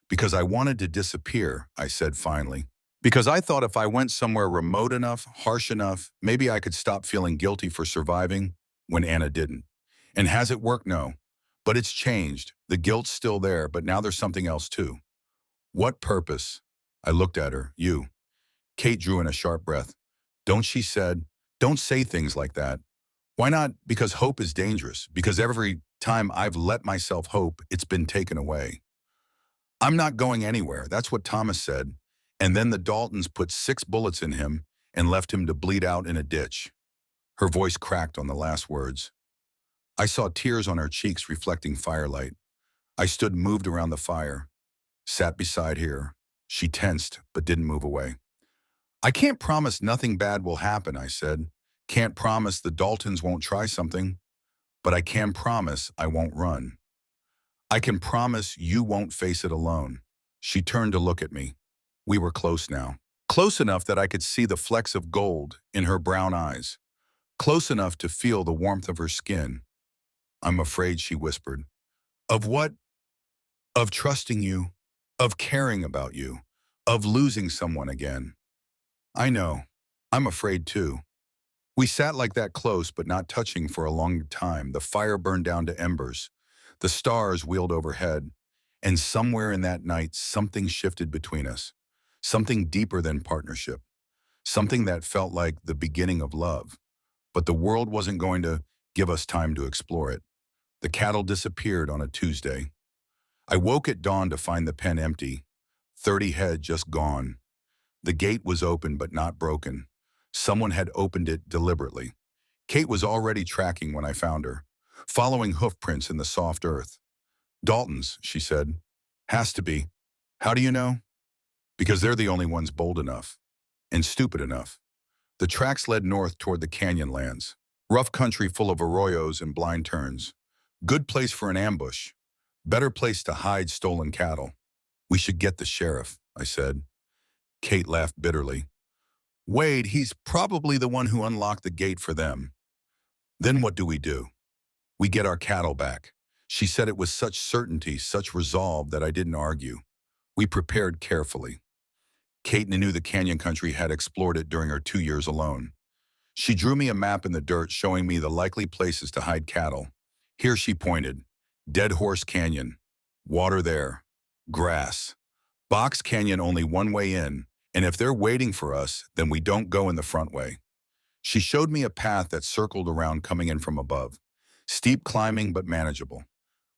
Because I wanted to disappear, I said finally. Because I thought if I went somewhere remote enough, harsh enough, maybe I could stop feeling guilty for surviving when Anna didn't. And has it worked? No. But it's changed. The guilt's still there, but now there's something else too. What purpose? I looked at her. You. Kate drew in a sharp breath. Don't, she said. Don't say things like that. Why not? Because hope is dangerous. Because every time I've let myself hope, it's been taken away. I'm not going anywhere. That's what Thomas said. And then the Daltons put 6 bullets in him and left him to bleed out in a ditch. Her voice cracked on the last words. I saw tears on her cheeks reflecting firelight. I stood moved around the fire, sat beside her. She tensed but didn't move away. I can't promise nothing bad will happen, I said. Can't promise the Daltons won't try something, but I can promise I won't run. I can promise you won't face it alone. She turned to look at me. We were close now. Close enough that I could see the flecks of gold in her brown eyes. Close enough to feel the warmth of her skin. I'm afraid, she whispered. Of what? Of trusting you, of caring about you, of losing someone again. I know. I'm afraid too. We sat like that close but not touching for a long time. The fire burned down to embers. The stars wheeled overhead. And somewhere in that night, something shifted between us. Something deeper than partnership. Something that felt like the beginning of love. But the world wasn't going to give us time to explore it. The cattle disappeared on a Tuesday. I woke at dawn to find the pen empty. 30 head just gone. The gate was open but not broken. Someone had opened it deliberately. Kate was already tracking when I found her, following hoof prints in the soft earth. Daltons, she said. Has to be. How do you know? Because they're the only ones bold enough. And stupid enough. The tracks led north toward the canyon lands. Rough country full of arroyos and blind turns. Good place for an ambush. Better place to hide stolen cattle. We should get the sheriff, I said. Kate laughed bitterly. Wade, he's probably the one who unlocked the gate for them. Then what do? We get our cattle back. She said it with such certainty, such resolve that I didn't argue. We prepared carefully. Kate knew the canyon country, had explored it during her 2 years alone. She drew me a map in the dirt showing me the likely places to hide cattle. Here, she pointed. Dead Horse Canyon. Water there. Grass. Box Canyon only one way in, and if they're waiting for us, then we don't go in the front way. She showed me a path that circled around coming in from above. Steep climbing but manageable.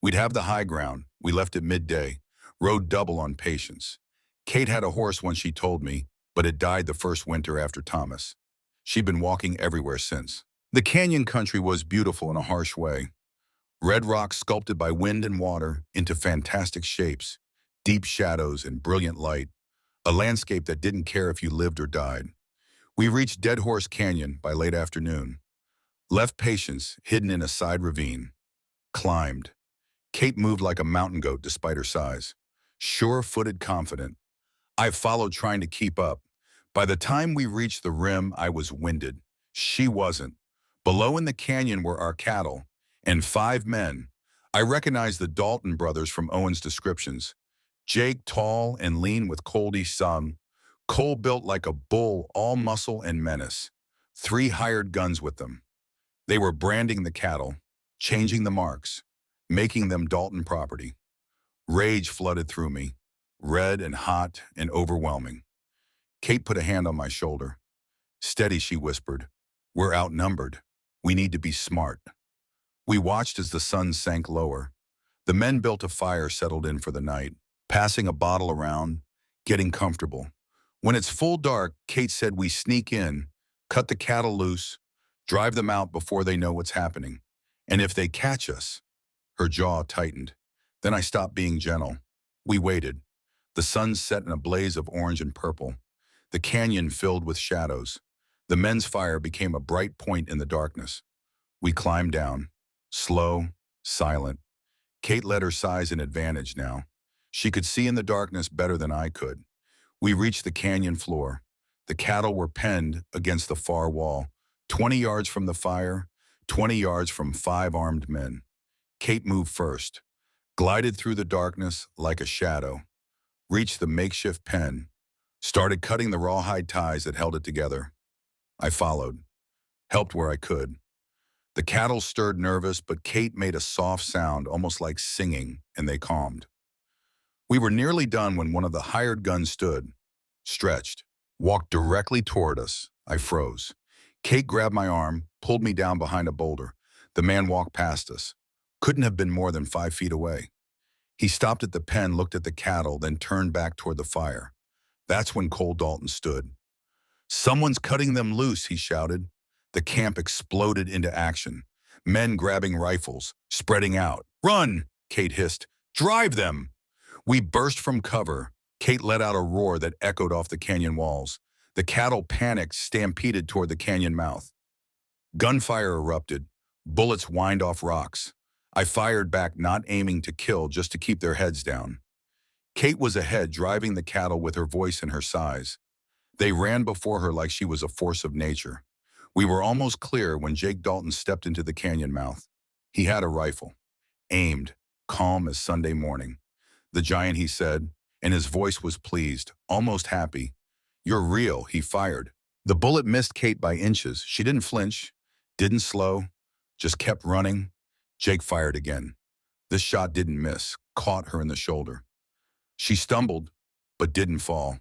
We'd have the high ground. We left at midday. Rode double on patience. Kate had a horse when she told me, but it died the first winter after Thomas. She'd been walking everywhere since. The canyon country was beautiful in a harsh way. Red rocks sculpted by wind and water into fantastic shapes, deep shadows and brilliant light, a landscape that didn't care if you lived or died. We reached Dead Horse Canyon by late afternoon. Left Patience hidden in a side ravine. Climbed. Kate moved like a mountain goat despite her size. Sure-footed, confident. I followed, trying to keep up. By the time we reached the rim, I was winded. She wasn't. Below in the canyon were our cattle, and 5 men. I recognized the Dalton brothers from Owen's descriptions. Jake, tall and lean with Coldy son. Cole built like a bull, all muscle and menace. 3 hired guns with them. They were branding the cattle, changing the marks, making them Dalton property. Rage flooded through me, red and hot and overwhelming. Kate put a hand on my shoulder. Steady, she whispered. We're outnumbered. We need to be smart. We watched as the sun sank lower. The men built a fire, settled in for the night, passing a bottle around, getting comfortable. When it's full dark, Kate said we sneak in, Cut the cattle loose, drive them out before they know what's happening. And if they catch us, her jaw tightened. Then I stopped being gentle. We waited. The sun set in a blaze of orange and purple. The canyon filled with shadows. The men's fire became a bright point in the darkness. We climbed down, slow, silent. Kate let her size an advantage now. She could see in the darkness better than I could. We reached the canyon floor. The cattle were penned against the far wall, 20 yards from the fire, 20 yards from 5 armed men. Kate moved first, glided through the darkness like a shadow, reached the makeshift pen, started cutting the rawhide ties that held it together. I followed, helped where I could. The cattle stirred nervous, but Kate made a soft sound, almost like singing, and they calmed. We were nearly done when one of the hired guns stood, stretched, walked directly toward us. I froze. Kate grabbed my arm, pulled me down behind a boulder. The man walked past us. Couldn't have been more than 5 feet away. He stopped at the pen, looked at the cattle, then turned back toward the fire. That's when Cole Dalton stood. "Someone's cutting them loose," he shouted. The camp exploded into action. Men grabbing rifles, spreading out. "Run!" Kate hissed. "Drive them!" We burst from cover. Kate let out a roar that echoed off the canyon walls. The cattle panicked, stampeded toward the canyon mouth. Gunfire erupted. Bullets whined off rocks. I fired back, not aiming to kill, just to keep their heads down. Kate was ahead, driving the cattle with her voice and her size. They ran before her like she was a force of nature. We were almost clear when Jake Dalton stepped into the canyon mouth. He had a rifle, aimed, calm as Sunday morning. "The giant," he said, and his voice was pleased, almost happy. "You're real," he fired. The bullet missed Kate by inches. She didn't flinch, didn't slow, just kept running. Jake fired again. This shot didn't miss, caught her in the shoulder. She stumbled, but didn't fall.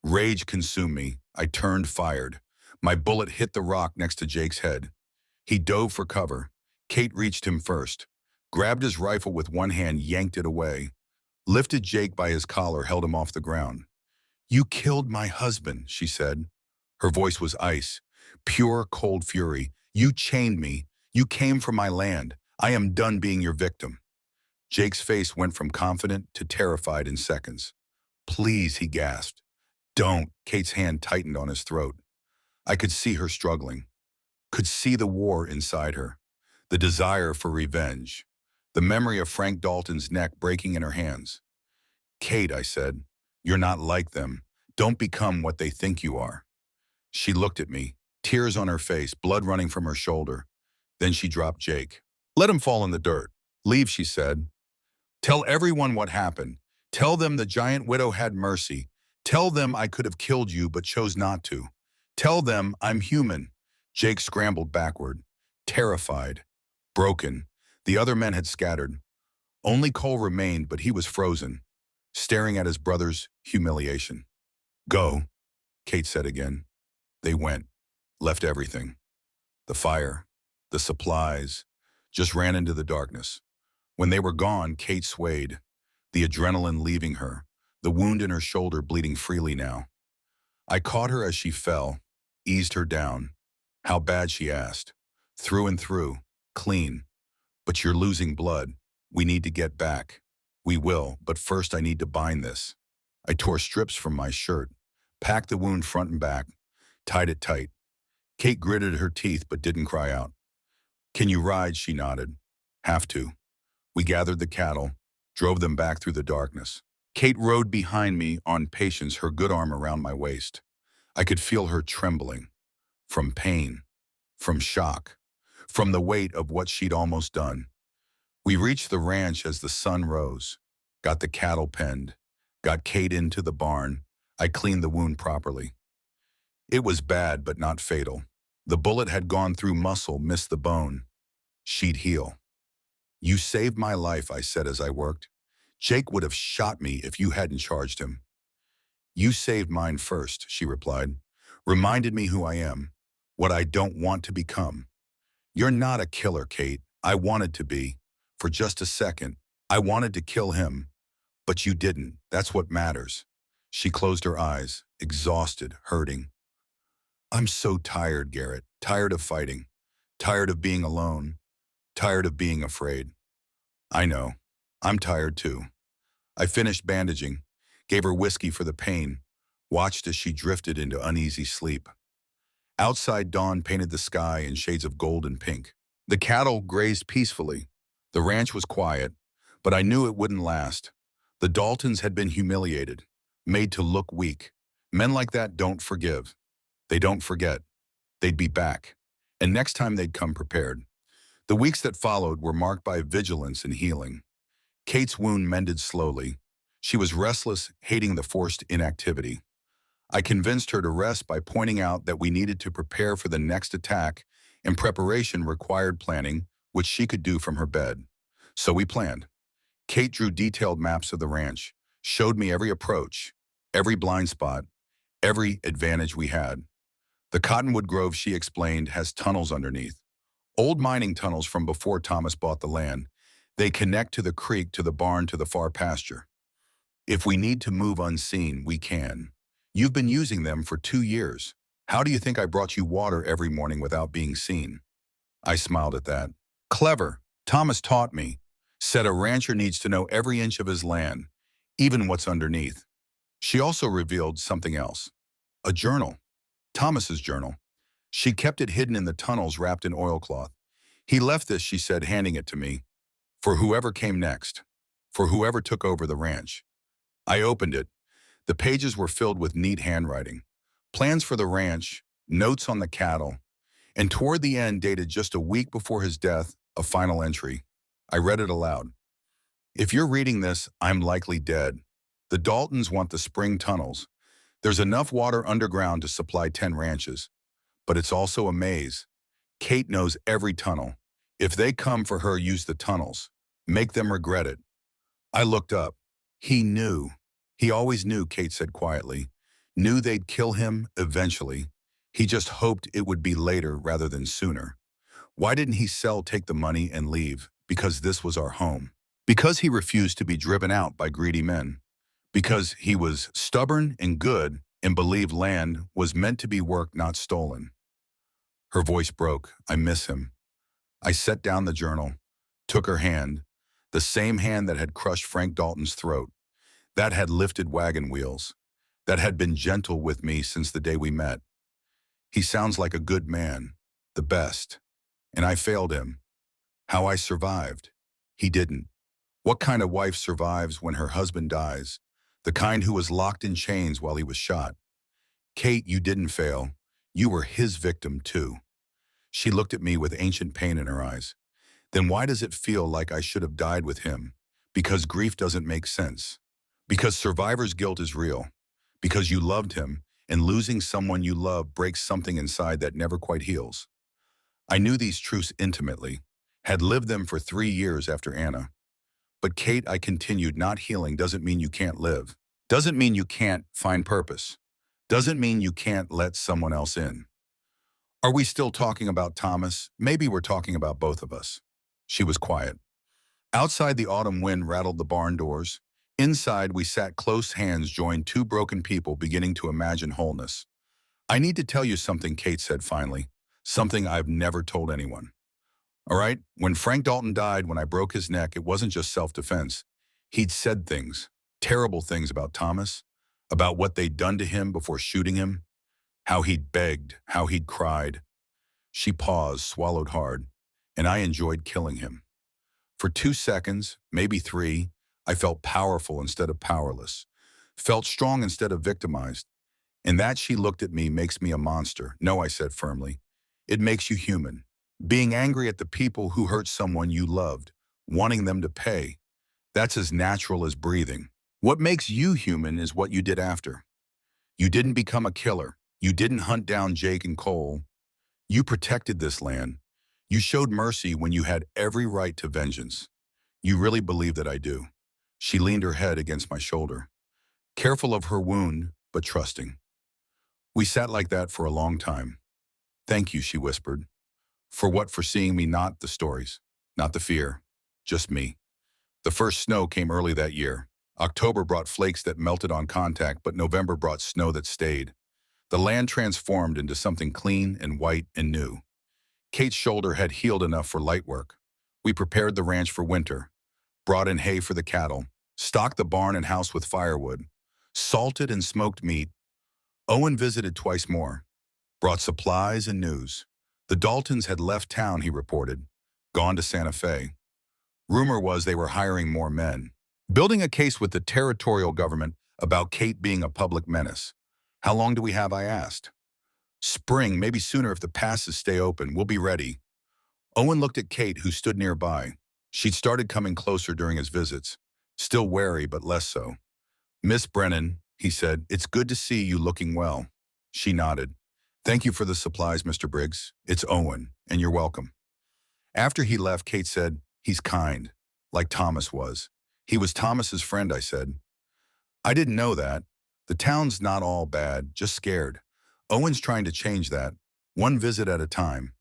Rage consumed me. I turned, fired. My bullet hit the rock next to Jake's head. He dove for cover. Kate reached him first, grabbed his rifle with one hand, yanked it away, lifted Jake by his collar, held him off the ground. "You killed my husband," she said. Her voice was ice, pure, cold fury. "You chained me. You came from my land. I am done being your victim." Jake's face went from confident to terrified in seconds. "Please," he gasped. "Don't." Kate's hand tightened on his throat. I could see her struggling, could see the war inside her, the desire for revenge, the memory of Frank Dalton's neck breaking in her hands. "Kate," I said, "you're not like them. Don't become what they think you are." She looked at me, tears on her face, blood running from her shoulder. Then she dropped Jake. "Let him fall in the dirt. Leave," she said. "Tell everyone what happened. Tell them the giant widow had mercy. Tell them I could have killed you but chose not to. Tell them I'm human." Jake scrambled backward, terrified, broken. The other men had scattered. Only Cole remained, but he was frozen, staring at his brother's humiliation. "Go," Kate said again. They went, left everything. The fire, the supplies, just ran into the darkness. When they were gone, Kate swayed, the adrenaline leaving her, the wound in her shoulder bleeding freely now. I caught her as she fell, eased her down. "How bad?" she asked. "Through and through, clean. But you're losing blood. We need to get back." "We will, but first I need to bind this." I tore strips from my shirt, packed the wound front and back, tied it tight. Kate gritted her teeth but didn't cry out. "Can you ride?" she nodded. "Have to." We gathered the cattle, drove them back through the darkness. Kate rode behind me on patience, her good arm around my waist. I could feel her trembling, from pain, from shock, from the weight of what she'd almost done. We reached the ranch as the sun rose, got the cattle penned, got Kate into the barn. I cleaned the wound properly. It was bad, but not fatal. The bullet had gone through muscle, missed the bone. She'd heal. "You saved my life," I said as I worked. "Jake would have shot me if you hadn't charged him." "You saved mine first," she replied. "Reminded me who I am, what I don't want to become." "You're not a killer, Kate. I wanted to be. For just a second, I wanted to kill him. But you didn't. That's what matters." She closed her eyes, exhausted, hurting. I'm so tired, Garrett. Tired of fighting. Tired of being alone. Tired of being afraid. I know. I'm tired too. I finished bandaging, gave her whiskey for the pain, watched as she drifted into uneasy sleep. Outside, dawn painted the sky in shades of gold and pink. The cattle grazed peacefully. The ranch was quiet, but I knew it wouldn't last. The Daltons had been humiliated, made to look weak. Men like that don't forgive. They don't forget. They'd be back. And next time they'd come prepared. The weeks that followed were marked by vigilance and healing. Kate's wound mended slowly. She was restless, hating the forced inactivity. I convinced her to rest by pointing out that we needed to prepare for the next attack, and preparation required planning, which she could do from her bed. So we planned. Kate drew detailed maps of the ranch, showed me every approach, every blind spot, every advantage we had. The cottonwood grove, she explained, has tunnels underneath. Old mining tunnels from before Thomas bought the land. They connect to the creek, to the barn, to the far pasture. If we need to move unseen, we can. You've been using them for 2 years. How do you think I brought you water every morning without being seen? I smiled at that. Clever. Thomas taught me. Said a rancher needs to know every inch of his land, even what's underneath. She also revealed something else. A journal. Thomas's journal. She kept it hidden in the tunnels, wrapped in oilcloth. He left this, she said, handing it to me, for whoever came next, for whoever took over the ranch. I opened it. The pages were filled with neat handwriting. Plans for the ranch, notes on the cattle, and toward the end, dated just a week before his death, a final entry. I read it aloud. If you're reading this, I'm likely dead. The Daltons want the spring tunnels. There's enough water underground to supply 10 ranches. But it's also a maze. Kate knows every tunnel. If they come for her, use the tunnels. Make them regret it. I looked up. He knew. He always knew, Kate said quietly. Knew they'd kill him eventually. He just hoped it would be later rather than sooner. Why didn't he sell, take the money, and leave? Because this was our home. Because he refused to be driven out by greedy men. Because he was stubborn and good and believed land was meant to be worked, not stolen. Her voice broke. I miss him. I set down the journal, took her hand, the same hand that had crushed Frank Dalton's throat, that had lifted wagon wheels, that had been gentle with me since the day we met. He sounds like a good man, the best, and I failed him. How I survived. He didn't. What kind of wife survives when her husband dies? The kind who was locked in chains while he was shot. Kate, you didn't fail. You were his victim too. She looked at me with ancient pain in her eyes. Then why does it feel like I should have died with him? Because grief doesn't make sense. Because survivor's guilt is real. Because you loved him, and losing someone you love breaks something inside that never quite heals. I knew these truths intimately, had lived them for 3 years after Anna. But Kate, I continued, not healing doesn't mean you can't live. Doesn't mean you can't find purpose. Doesn't mean you can't let someone else in. Are we still talking about Thomas? Maybe we're talking about both of us. She was quiet. Outside, the autumn wind rattled the barn doors. Inside, we sat close, hands joined, two broken people beginning to imagine wholeness. I need to tell you something, Kate said finally. Something I've never told anyone. All right, when Frank Dalton died, when I broke his neck, it wasn't just self-defense. He'd said things, terrible things about Thomas, about what they'd done to him before shooting him, how he'd begged, how he'd cried. She paused, swallowed hard, and I enjoyed killing him. For 2 seconds, maybe 3, I felt powerful instead of powerless, felt strong instead of victimized. And that, she looked at me, makes me a monster. No, I said firmly. It makes you human. Being angry at the people who hurt someone you loved, wanting them to pay, that's as natural as breathing. What makes you human is what you did after. You didn't become a killer. You didn't hunt down Jake and Cole. You protected this land. You showed mercy when you had every right to vengeance. You really believe that I do. She leaned her head against my shoulder, careful of her wound, but trusting. We sat like that for a long time. Thank you, she whispered. For what? For seeing me, not the stories, not the fear, just me. The first snow came early that year. October brought flakes that melted on contact, but November brought snow that stayed. The land transformed into something clean and white and new. Kate's shoulder had healed enough for light work. We prepared the ranch for winter, brought in hay for the cattle, stocked the barn and house with firewood, salted and smoked meat. Owen visited twice more, brought supplies and news. The Daltons had left town, he reported, gone to Santa Fe. Rumor was they were hiring more men, building a case with the territorial government about Kate being a public menace. How long do we have, I asked. Spring, maybe sooner if the passes stay open. We'll be ready. Owen looked at Kate, who stood nearby. She'd started coming closer during his visits, still wary but less so. Miss Brennan, he said, it's good to see you looking well. She nodded. Thank you for the supplies, Mr. Briggs. It's Owen, and you're welcome. After he left, Kate said, he's kind, like Thomas was. He was Thomas's friend, I said. I didn't know that. The town's not all bad, just scared. Owen's trying to change that, one visit at a time.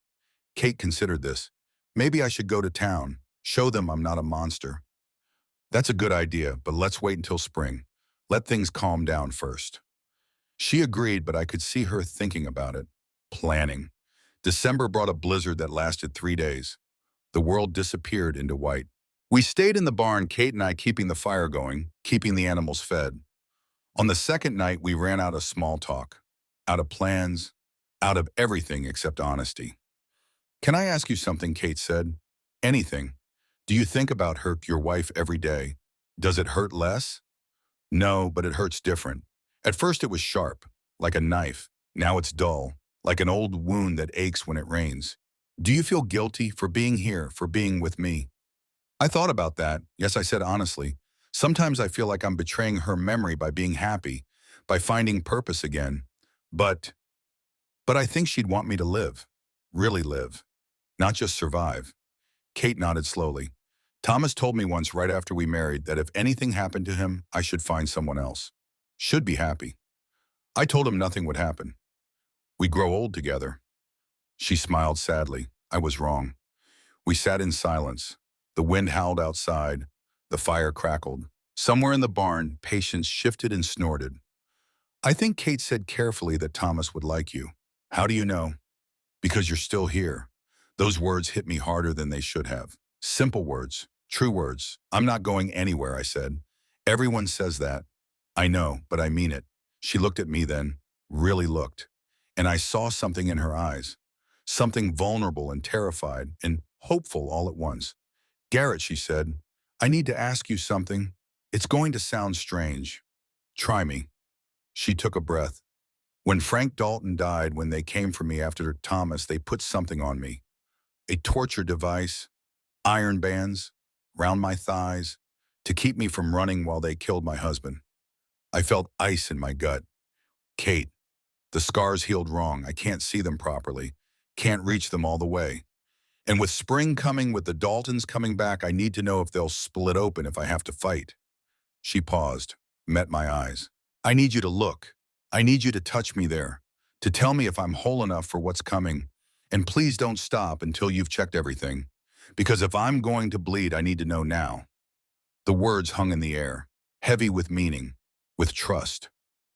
Kate considered this. Maybe I should go to town, show them I'm not a monster. That's a good idea, but let's wait until spring. Let things calm down first. She agreed, but I could see her thinking about it, planning. December brought a blizzard that lasted 3 days. The world disappeared into white. We stayed in the barn, Kate and I keeping the fire going, keeping the animals fed. On the second night, we ran out of small talk, out of plans, out of everything except honesty. Can I ask you something, Kate said. Anything. Do you think about your wife every day? Does it hurt less? No, but it hurts different. At first it was sharp, like a knife. Now it's dull, like an old wound that aches when it rains. Do you feel guilty for being here, for being with me? I thought about that. Yes, I said honestly. Sometimes I feel like I'm betraying her memory by being happy, by finding purpose again. But I think she'd want me to live, really live, not just survive. Kate nodded slowly. Thomas told me once right after we married that if anything happened to him, I should find someone else. Should be happy. I told him nothing would happen. We grow old together. She smiled sadly. I was wrong. We sat in silence. The wind howled outside. The fire crackled. Somewhere in the barn, Patience shifted and snorted. I think Kate said carefully that Thomas would like you. How do you know? Because you're still here. Those words hit me harder than they should have. Simple words, true words. I'm not going anywhere, I said. Everyone says that. I know, but I mean it. She looked at me then, really looked. And I saw something in her eyes. Something vulnerable and terrified and hopeful all at once. Garrett, she said, I need to ask you something. It's going to sound strange. Try me. She took a breath. When Frank Dalton died, when they came for me after Thomas, they put something on me. A torture device, iron bands, round my thighs, to keep me from running while they killed my husband. I felt ice in my gut. Kate, the scars healed wrong. I can't see them properly. Can't reach them all the way. And with spring coming, with the Daltons coming back, I need to know if they'll split open if I have to fight. She paused, met my eyes. I need you to look. I need you to touch me there, to tell me if I'm whole enough for what's coming. And please don't stop until you've checked everything. Because if I'm going to bleed, I need to know now. The words hung in the air, heavy with meaning, with trust,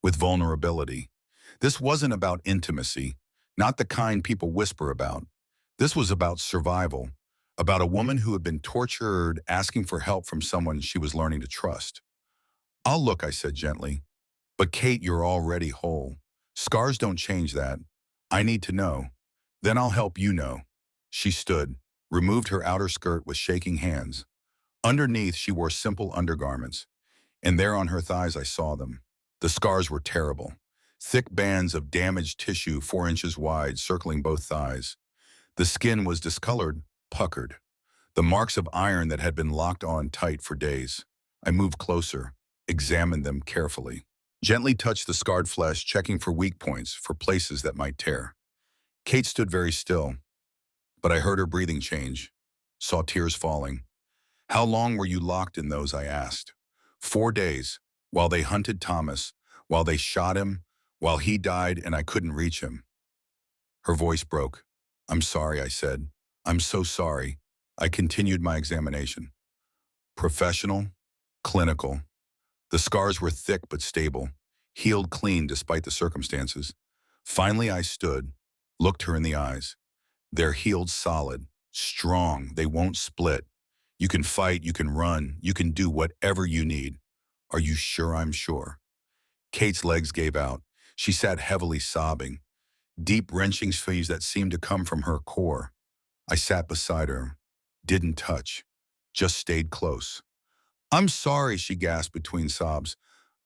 with vulnerability. This wasn't about intimacy, not the kind people whisper about. This was about survival, about a woman who had been tortured, asking for help from someone she was learning to trust. I'll look, I said gently. But Kate, you're already whole. Scars don't change that. I need to know. Then I'll help you know. She stood, removed her outer skirt with shaking hands. Underneath, she wore simple undergarments. And there on her thighs, I saw them. The scars were terrible. Thick bands of damaged tissue 4 inches wide circling both thighs. The skin was discolored, puckered. The marks of iron that had been locked on tight for days. I moved closer, examined them carefully. Gently touched the scarred flesh, checking for weak points, for places that might tear. Kate stood very still, but I heard her breathing change, saw tears falling. How long were you locked in those, I asked. 4 days, while they hunted Thomas, while they shot him, while he died and I couldn't reach him. Her voice broke. I'm sorry, I said. I'm so sorry. I continued my examination. Professional, clinical. The scars were thick but stable, healed clean despite the circumstances. Finally, I stood, looked her in the eyes. They're healed solid, strong, they won't split. You can fight, you can run, you can do whatever you need. Are you sure I'm sure? Kate's legs gave out. She sat heavily sobbing, deep wrenching squeeze that seemed to come from her core. I sat beside her, didn't touch, just stayed close. I'm sorry, she gasped between sobs.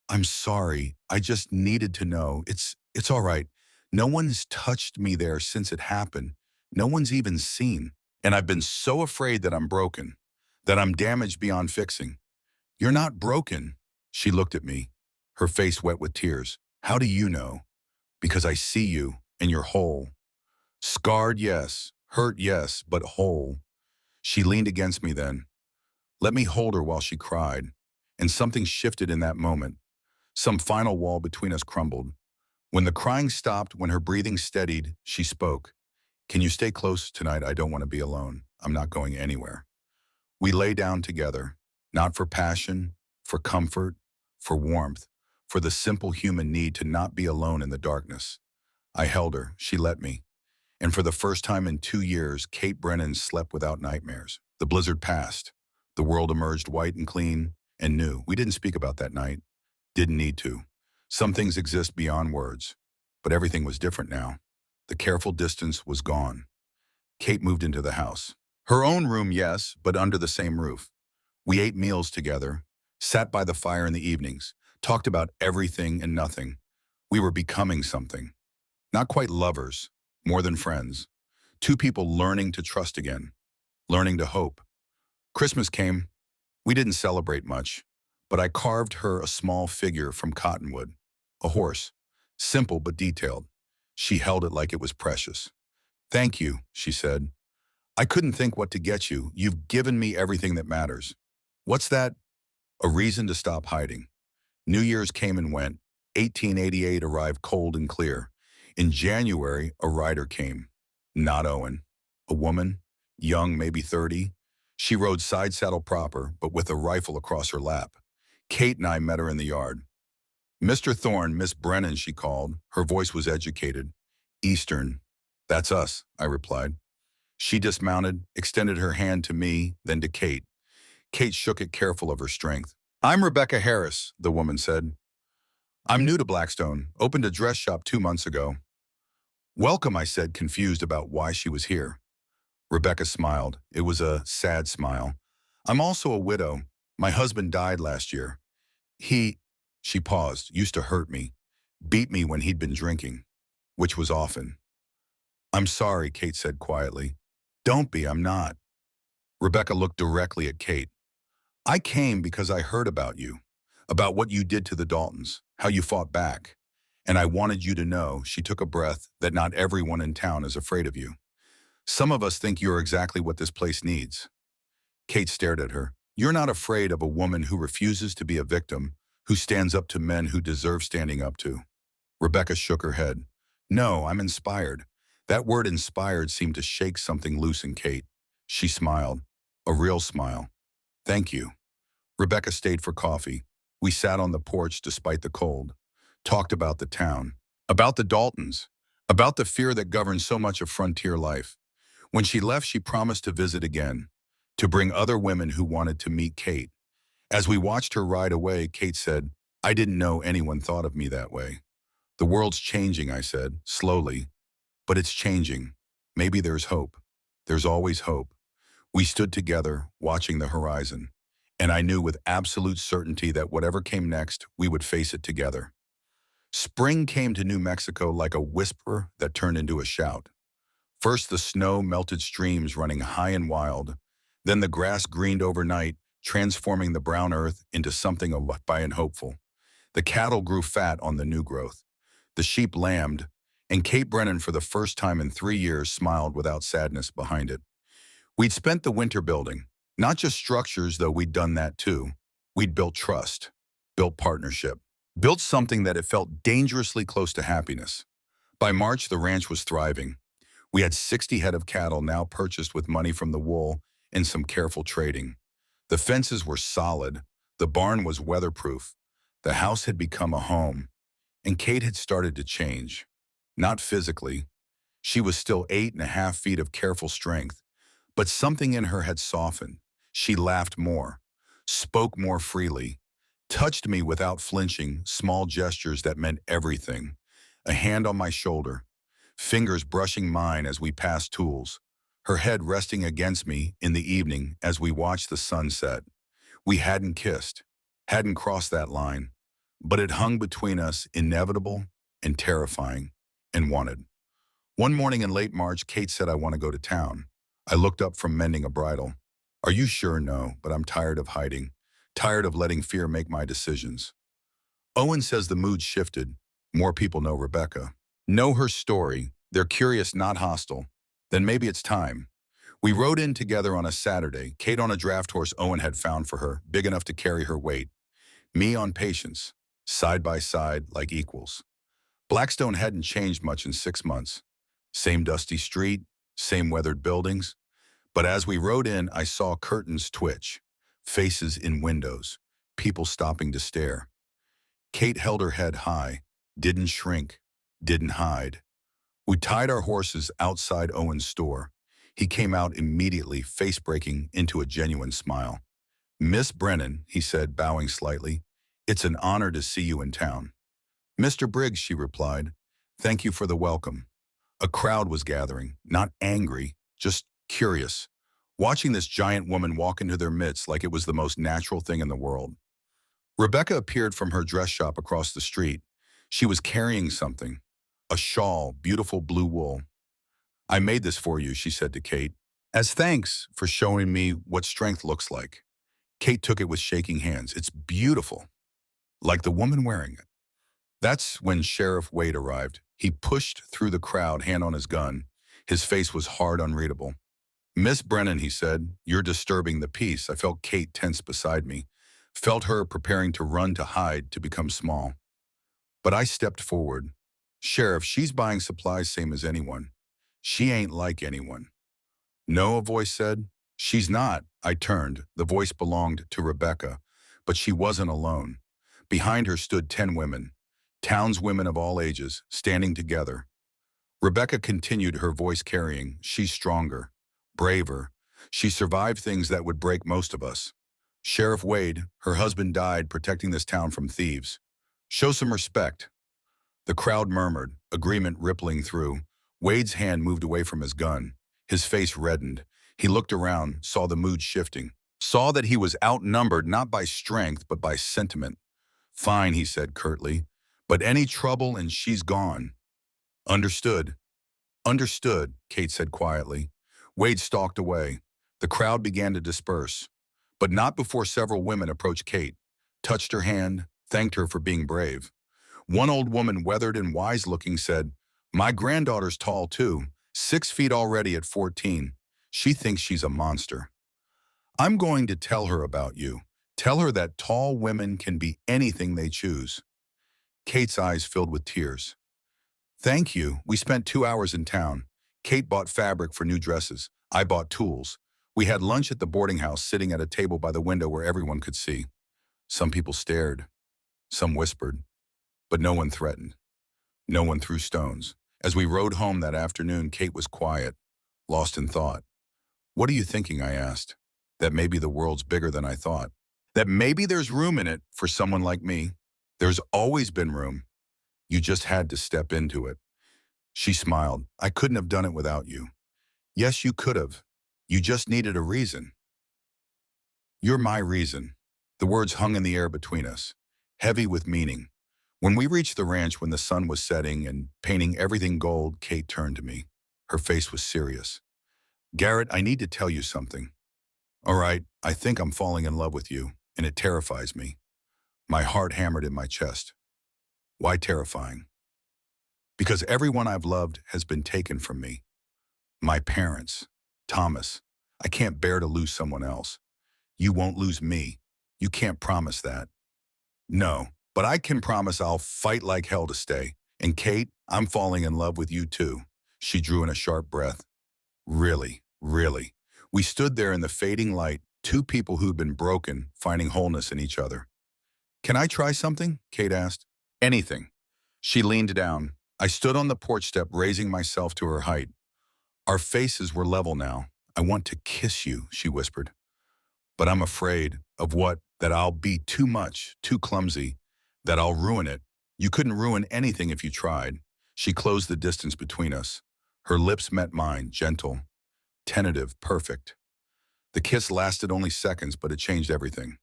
I'm sorry. I just needed to know. It's all right. No one's touched me there since it happened. No one's even seen. And I've been so afraid that I'm broken, that I'm damaged beyond fixing. You're not broken. She looked at me, her face wet with tears. How do you know? Because I see you and you're whole. Scarred, yes. Hurt, yes, but whole. She leaned against me then. Let me hold her while she cried. And something shifted in that moment. Some final wall between us crumbled. When the crying stopped, when her breathing steadied, she spoke. Can you stay close tonight? I don't want to be alone. I'm not going anywhere. We lay down together, not for passion, for comfort, for warmth, for the simple human need to not be alone in the darkness. I held her. She let me. And for the first time in 2 years, Kate Brennan slept without nightmares. The blizzard passed. The world emerged white and clean and new. We didn't speak about that night. Didn't need to. Some things exist beyond words. But everything was different now. The careful distance was gone. Kate moved into the house. Her own room, yes, but under the same roof. We ate meals together, sat by the fire in the evenings, talked about everything and nothing. We were becoming something. Not quite lovers, more than friends. Two people learning to trust again, learning to hope. Christmas came. We didn't celebrate much, but I carved her a small figure from cottonwood, a horse, simple but detailed. She held it like it was precious. Thank you, she said. I couldn't think what to get you. You've given me everything that matters. What's that? A reason to stop hiding. New Year's came and went. 1888 arrived cold and clear. In January, a rider came. Not Owen. A woman, young, maybe 30. She rode side saddle proper, but with a rifle across her lap. Kate and I met her in the yard. Mr. Thorne, Miss Brennan, she called. Her voice was educated. Eastern. That's us, I replied. She dismounted, extended her hand to me, then to Kate. Kate shook it, careful of her strength. I'm Rebecca Harris, the woman said. I'm new to Blackstone, opened a dress shop 2 months ago. Welcome, I said, confused about why she was here. Rebecca smiled. It was a sad smile. I'm also a widow. My husband died last year. She paused, used to hurt me, beat me when he'd been drinking, which was often. I'm sorry, Kate said quietly. Don't be, I'm not. Rebecca looked directly at Kate. I came because I heard about you, about what you did to the Daltons, how you fought back. And I wanted you to know, she took a breath, that not everyone in town is afraid of you. Some of us think you're exactly what this place needs. Kate stared at her. You're not afraid of a woman who refuses to be a victim, who stands up to men who deserve standing up to. Rebecca shook her head. No, I'm inspired. That word inspired seemed to shake something loose in Kate. She smiled, a real smile. Thank you. Rebecca stayed for coffee. We sat on the porch despite the cold, talked about the town, about the Daltons, about the fear that governs so much of frontier life. When she left, she promised to visit again, to bring other women who wanted to meet Kate. As we watched her ride away, Kate said, I didn't know anyone thought of me that way. The world's changing, I said, slowly. But it's changing. Maybe there's hope. There's always hope. We stood together, watching the horizon. And I knew with absolute certainty that whatever came next, we would face it together. Spring came to New Mexico like a whisper that turned into a shout. First, the snow melted streams running high and wild. Then the grass greened overnight, transforming the brown earth into something alive and hopeful. The cattle grew fat on the new growth. The sheep lambed, and Kate Brennan, for the first time in 3 years, smiled without sadness behind it. We'd spent the winter building, not just structures, though we'd done that too. We'd built trust, built partnership, built something that it felt dangerously close to happiness. By March, the ranch was thriving. We had 60 head of cattle now purchased with money from the wool and some careful trading. The fences were solid. The barn was weatherproof. The house had become a home. And Kate had started to change. Not physically. She was still 8.5 feet of careful strength, but something in her had softened. She laughed more, spoke more freely, touched me without flinching, small gestures that meant everything. A hand on my shoulder, fingers brushing mine as we passed tools, her head resting against me in the evening as we watched the sun set. We hadn't kissed, hadn't crossed that line, but it hung between us, inevitable and terrifying, and wanted. One morning in late March, Kate said, "I want to go to town." I looked up from mending a bridle. "Are you sure?" "No, but I'm tired of hiding, tired of letting fear make my decisions." Owen says the mood shifted. More people know Rebecca, know her story. They're curious, not hostile. Then maybe it's time. We rode in together on a Saturday, Kate on a draft horse Owen had found for her, big enough to carry her weight. Me on Patience, side by side like equals. Blackstone hadn't changed much in 6 months. Same dusty street, same weathered buildings. But as we rode in, I saw curtains twitch, faces in windows, people stopping to stare. Kate held her head high, didn't shrink, didn't hide. We tied our horses outside Owen's store. He came out immediately, face breaking into a genuine smile. "Miss Brennan," he said, bowing slightly, "it's an honor to see you in town." "Mr. Briggs," she replied, "thank you for the welcome." A crowd was gathering, not angry, just curious, watching this giant woman walk into their midst like it was the most natural thing in the world. Rebecca appeared from her dress shop across the street. She was carrying something, a shawl, beautiful blue wool. "I made this for you," she said to Kate, "as thanks for showing me what strength looks like." Kate took it with shaking hands. "It's beautiful, like the woman wearing it." That's when Sheriff Wade arrived. He pushed through the crowd, hand on his gun. His face was hard, unreadable. "Miss Brennan," he said, "you're disturbing the peace." I felt Kate tense beside me, felt her preparing to run, to hide, to become small. But I stepped forward. "Sheriff, she's buying supplies same as anyone. She ain't like anyone." "No," a voice said. "She's not." I turned. The voice belonged to Rebecca, but she wasn't alone. Behind her stood 10 women, townswomen of all ages, standing together. Rebecca continued, her voice carrying, "She's stronger, braver. She survived things that would break most of us. Sheriff Wade, her husband died protecting this town from thieves. Show some respect." The crowd murmured, agreement rippling through. Wade's hand moved away from his gun. His face reddened. He looked around, saw the mood shifting, saw that he was outnumbered not by strength but by sentiment. "Fine," he said curtly, "but any trouble and she's gone." "Understood." "Understood," Kate said quietly. Wade stalked away. The crowd began to disperse, but not before several women approached Kate, touched her hand, thanked her for being brave. One old woman, weathered and wise-looking, said, "My granddaughter's tall too, 6 feet already at 14. She thinks she's a monster. I'm going to tell her about you. Tell her that tall women can be anything they choose." Kate's eyes filled with tears. "Thank you. We spent 2 hours in town. Kate bought fabric for new dresses. I bought tools. We had lunch at the boarding house, sitting at a table by the window where everyone could see. Some people stared. Some whispered. But no one threatened. No one threw stones. As we rode home that afternoon, Kate was quiet, lost in thought. "What are you thinking?" I asked. "That maybe the world's bigger than I thought. That maybe there's room in it for someone like me. There's always been room. You just had to step into it." She smiled. "I couldn't have done it without you." "Yes, you could have. You just needed a reason." "You're my reason." The words hung in the air between us, heavy with meaning. When we reached the ranch, when the sun was setting and painting everything gold, Kate turned to me. Her face was serious. "Garrett, I need to tell you something." "All right, I think I'm falling in love with you, and it terrifies me." My heart hammered in my chest. "Why terrifying?" "Because everyone I've loved has been taken from me. My parents, Thomas. I can't bear to lose someone else. You won't lose me. You can't promise that." "No, but I can promise I'll fight like hell to stay. And Kate, I'm falling in love with you too." She drew in a sharp breath. "Really, really." We stood there in the fading light, two people who'd been broken, finding wholeness in each other. "Can I try something?" Kate asked. "Anything." She leaned down. I stood on the porch step, raising myself to her height. Our faces were level now. I want to kiss you, she whispered. But I'm afraid of what? That I'll be too much, too clumsy, that I'll ruin it. You couldn't ruin anything if you tried. She closed the distance between us. Her lips met mine, gentle, tentative, perfect. The kiss lasted only seconds, but it changed everything.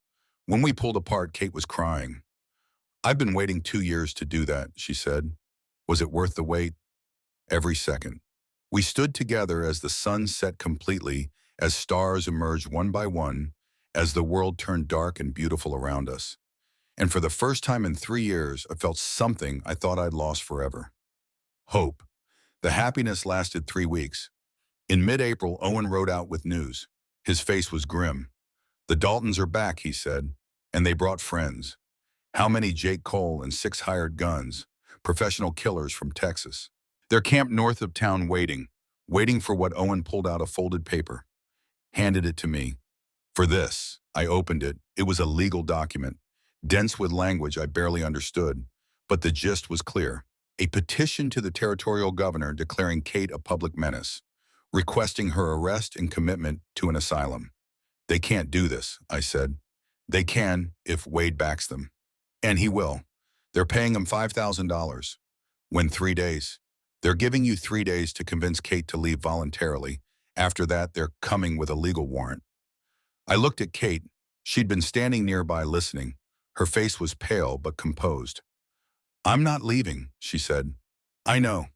When we pulled apart, Kate was crying. I've been waiting 2 years to do that, she said. Was it worth the wait? Every second. We stood together as the sun set completely, as stars emerged one by one, as the world turned dark and beautiful around us. And for the first time in 3 years, I felt something I thought I'd lost forever. Hope. The happiness lasted 3 weeks. In mid-April, Owen rode out with news. His face was grim. The Daltons are back, he said, and they brought friends. How many? Jake Cole and 6 hired guns, professional killers from Texas. They're camped north of town waiting for what. Owen pulled out a folded paper, handed it to me. For this, I opened it. It was a legal document, dense with language I barely understood, but the gist was clear. A petition to the territorial governor declaring Kate a public menace, requesting her arrest and commitment to an asylum. They can't do this, I said. They can if Wade backs them. And he will. They're paying him $5,000. When 3 days. They're giving you 3 days to convince Kate to leave voluntarily. After that, they're coming with a legal warrant. I looked at Kate. She'd been standing nearby listening. Her face was pale but composed. I'm not leaving, she said. I know.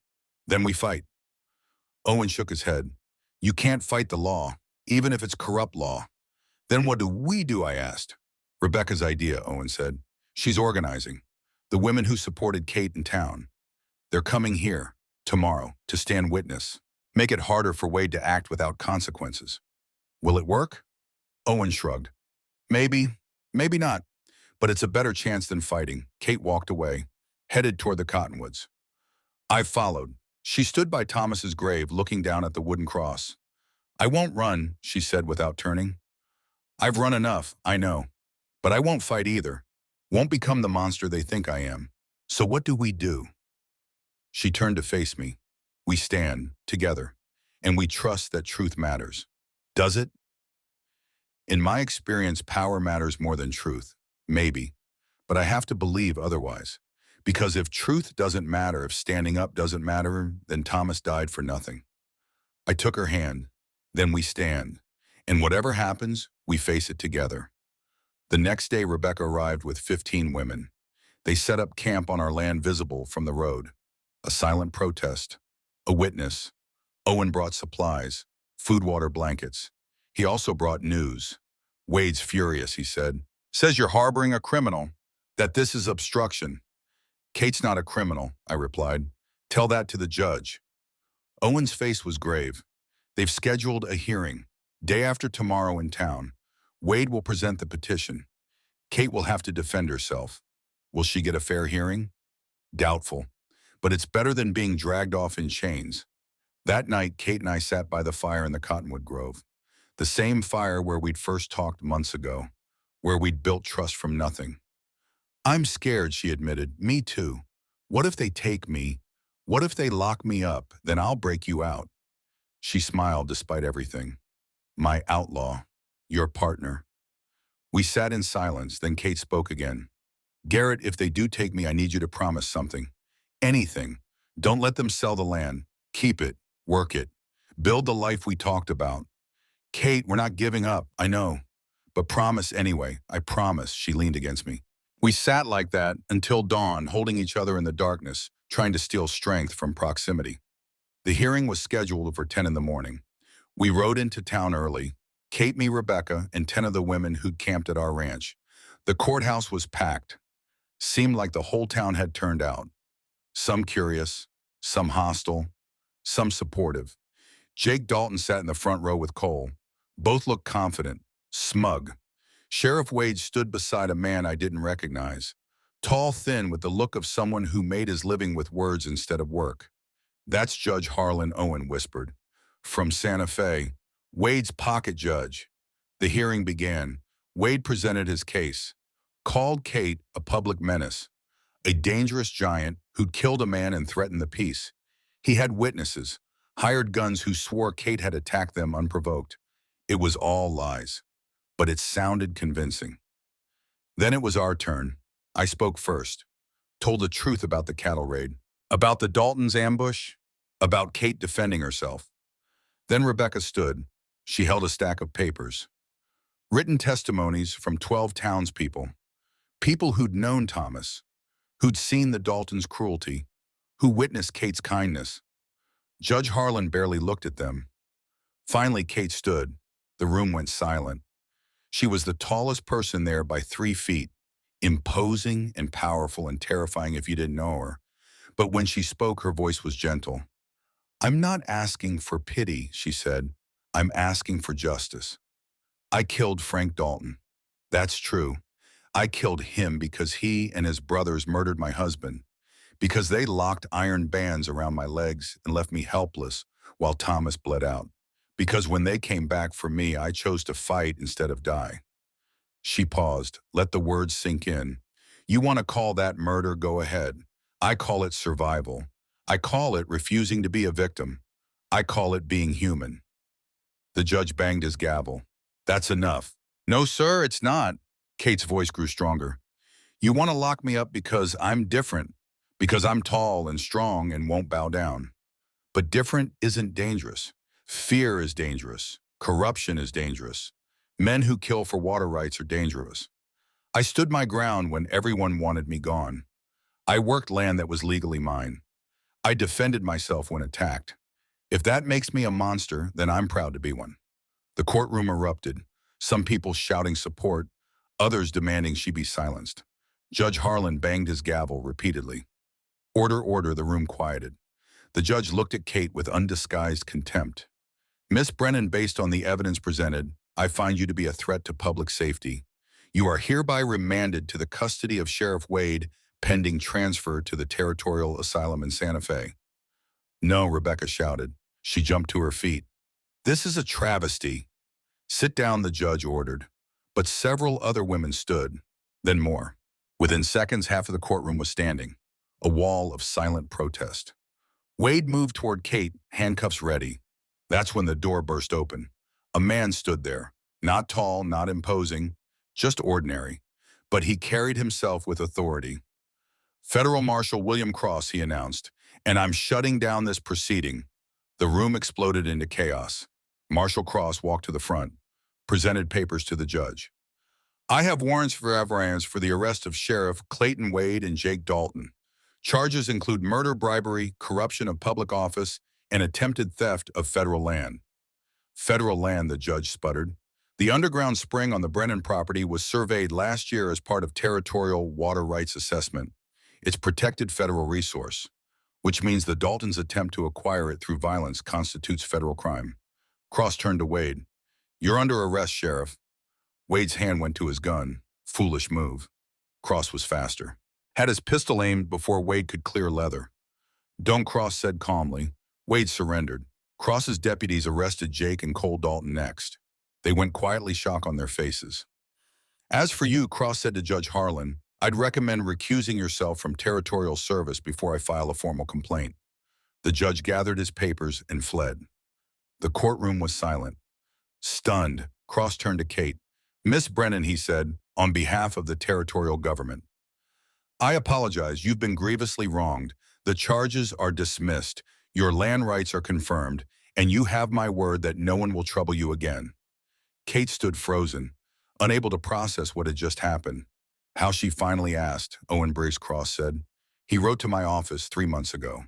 Then we fight. Owen shook his head. You can't fight the law, even if it's corrupt law. Then what do we do? I asked. Rebecca's idea, Owen said. She's organizing. The women who supported Kate in town. They're coming here, tomorrow, to stand witness. Make it harder for Wade to act without consequences. Will it work? Owen shrugged. Maybe, maybe not. But it's a better chance than fighting. Kate walked away, headed toward the cottonwoods. I followed. She stood by Thomas's grave, looking down at the wooden cross. I won't run, she said without turning. I've run enough, I know. But I won't fight either. Won't become the monster they think I am. So what do we do? She turned to face me. We stand, together, and we trust that truth matters. Does it? In my experience, power matters more than truth. Maybe. But I have to believe otherwise. Because if truth doesn't matter, if standing up doesn't matter, then Thomas died for nothing. I took her hand. Then we stand. And whatever happens, we face it together. The next day, Rebecca arrived with 15 women. They set up camp on our land visible from the road. A silent protest. A witness. Owen brought supplies. Food, water, blankets. He also brought news. Wade's furious, he said. Says you're harboring a criminal. That this is obstruction. Kate's not a criminal, I replied. Tell that to the judge. Owen's face was grave. They've scheduled a hearing. Day after tomorrow in town. Wade will present the petition. Kate will have to defend herself. Will she get a fair hearing? Doubtful. But it's better than being dragged off in chains. That night, Kate and I sat by the fire in the Cottonwood Grove. The same fire where we'd first talked months ago. Where we'd built trust from nothing. I'm scared, she admitted. Me too. What if they take me? What if they lock me up? Then I'll break you out. She smiled despite everything. My outlaw. Your partner. We sat in silence, then Kate spoke again. Garrett, if they do take me, I need you to promise something. Anything. Don't let them sell the land. Keep it. Work it. Build the life we talked about. Kate, we're not giving up, I know. But promise anyway. I promise, she leaned against me. We sat like that until dawn, holding each other in the darkness, trying to steal strength from proximity. The hearing was scheduled for 10 in the morning. We rode into town early. Kate, me, Rebecca, and 10 of the women who'd camped at our ranch. The courthouse was packed. Seemed like the whole town had turned out. Some curious, some hostile, some supportive. Jake Dalton sat in the front row with Cole. Both looked confident, smug. Sheriff Wade stood beside a man I didn't recognize. Tall, thin, with the look of someone who made his living with words instead of work. That's Judge Harlan, Owen whispered. From Santa Fe. Wade's pocket judge. The hearing began. Wade presented his case. Called Kate a public menace. a dangerous giant who'd killed a man and threatened the peace. He had witnesses, hired guns who swore Kate had attacked them unprovoked. It was all lies, but it sounded convincing. Then it was our turn. I spoke first, told the truth about the cattle raid, about the Daltons' ambush, about Kate defending herself. Then Rebecca stood. She held a stack of papers, written testimonies from 12 townspeople, people who'd known Thomas, who'd seen the Daltons' cruelty, who witnessed Kate's kindness. Judge Harlan barely looked at them. Finally, Kate stood. The room went silent. She was the tallest person there by 3 feet, imposing and powerful and terrifying if you didn't know her. But when she spoke, her voice was gentle. "I'm not asking for pity," she said. "I'm asking for justice. I killed Frank Dalton. That's true. I killed him because he and his brothers murdered my husband, because they locked iron bands around my legs and left me helpless while Thomas bled out, because when they came back for me, I chose to fight instead of die." She paused, let the words sink in. "You want to call that murder? Go ahead. I call it survival. I call it refusing to be a victim. I call it being human." The judge banged his gavel. "That's enough." "No, sir, it's not." Kate's voice grew stronger. "You want to lock me up because I'm different, because I'm tall and strong and won't bow down. But different isn't dangerous. Fear is dangerous. Corruption is dangerous. Men who kill for water rights are dangerous. I stood my ground when everyone wanted me gone. I worked land that was legally mine. I defended myself when attacked. If that makes me a monster, then I'm proud to be one." The courtroom erupted, some people shouting support, others demanding she be silenced. Judge Harlan banged his gavel repeatedly. "Order, order," the room quieted. The judge looked at Kate with undisguised contempt. "Miss Brennan, based on the evidence presented, I find you to be a threat to public safety. You are hereby remanded to the custody of Sheriff Wade, pending transfer to the Territorial Asylum in Santa Fe." "No," Rebecca shouted. She jumped to her feet. "This is a travesty." "Sit down," the judge ordered. But several other women stood, then more. Within seconds, half of the courtroom was standing, a wall of silent protest. Wade moved toward Kate, handcuffs ready. That's when the door burst open. A man stood there, not tall, not imposing, just ordinary. But he carried himself with authority. "Federal Marshal William Cross," he announced, "and I'm shutting down this proceeding." The room exploded into chaos. Marshal Cross walked to the front, presented papers to the judge. "I have warrants for the arrest of Sheriff Clayton Wade and Jake Dalton. Charges include murder, bribery, corruption of public office, and attempted theft of federal land." "Federal land," the judge sputtered. "The underground spring on the Brennan property was surveyed last year as part of territorial water rights assessment. It's protected federal resource, which means the Daltons' attempt to acquire it through violence constitutes federal crime." Cross turned to Wade. "You're under arrest, Sheriff." Wade's hand went to his gun. Foolish move. Cross was faster. Had his pistol aimed before Wade could clear leather. "Don't," Cross said calmly. Wade surrendered. Cross's deputies arrested Jake and Cole Dalton next. They went quietly, shock on their faces. "As for you," Cross said to Judge Harlan, "I'd recommend recusing yourself from territorial service before I file a formal complaint." The judge gathered his papers and fled. The courtroom was silent. Stunned, Cross turned to Kate. "Miss Brennan," he said, "on behalf of the territorial government, I apologize. You've been grievously wronged. The charges are dismissed. Your land rights are confirmed, and you have my word that no one will trouble you again." Kate stood frozen, unable to process what had just happened. "How?" she finally asked. "Owen Briggs," Cross said. "He wrote to my office 3 months ago.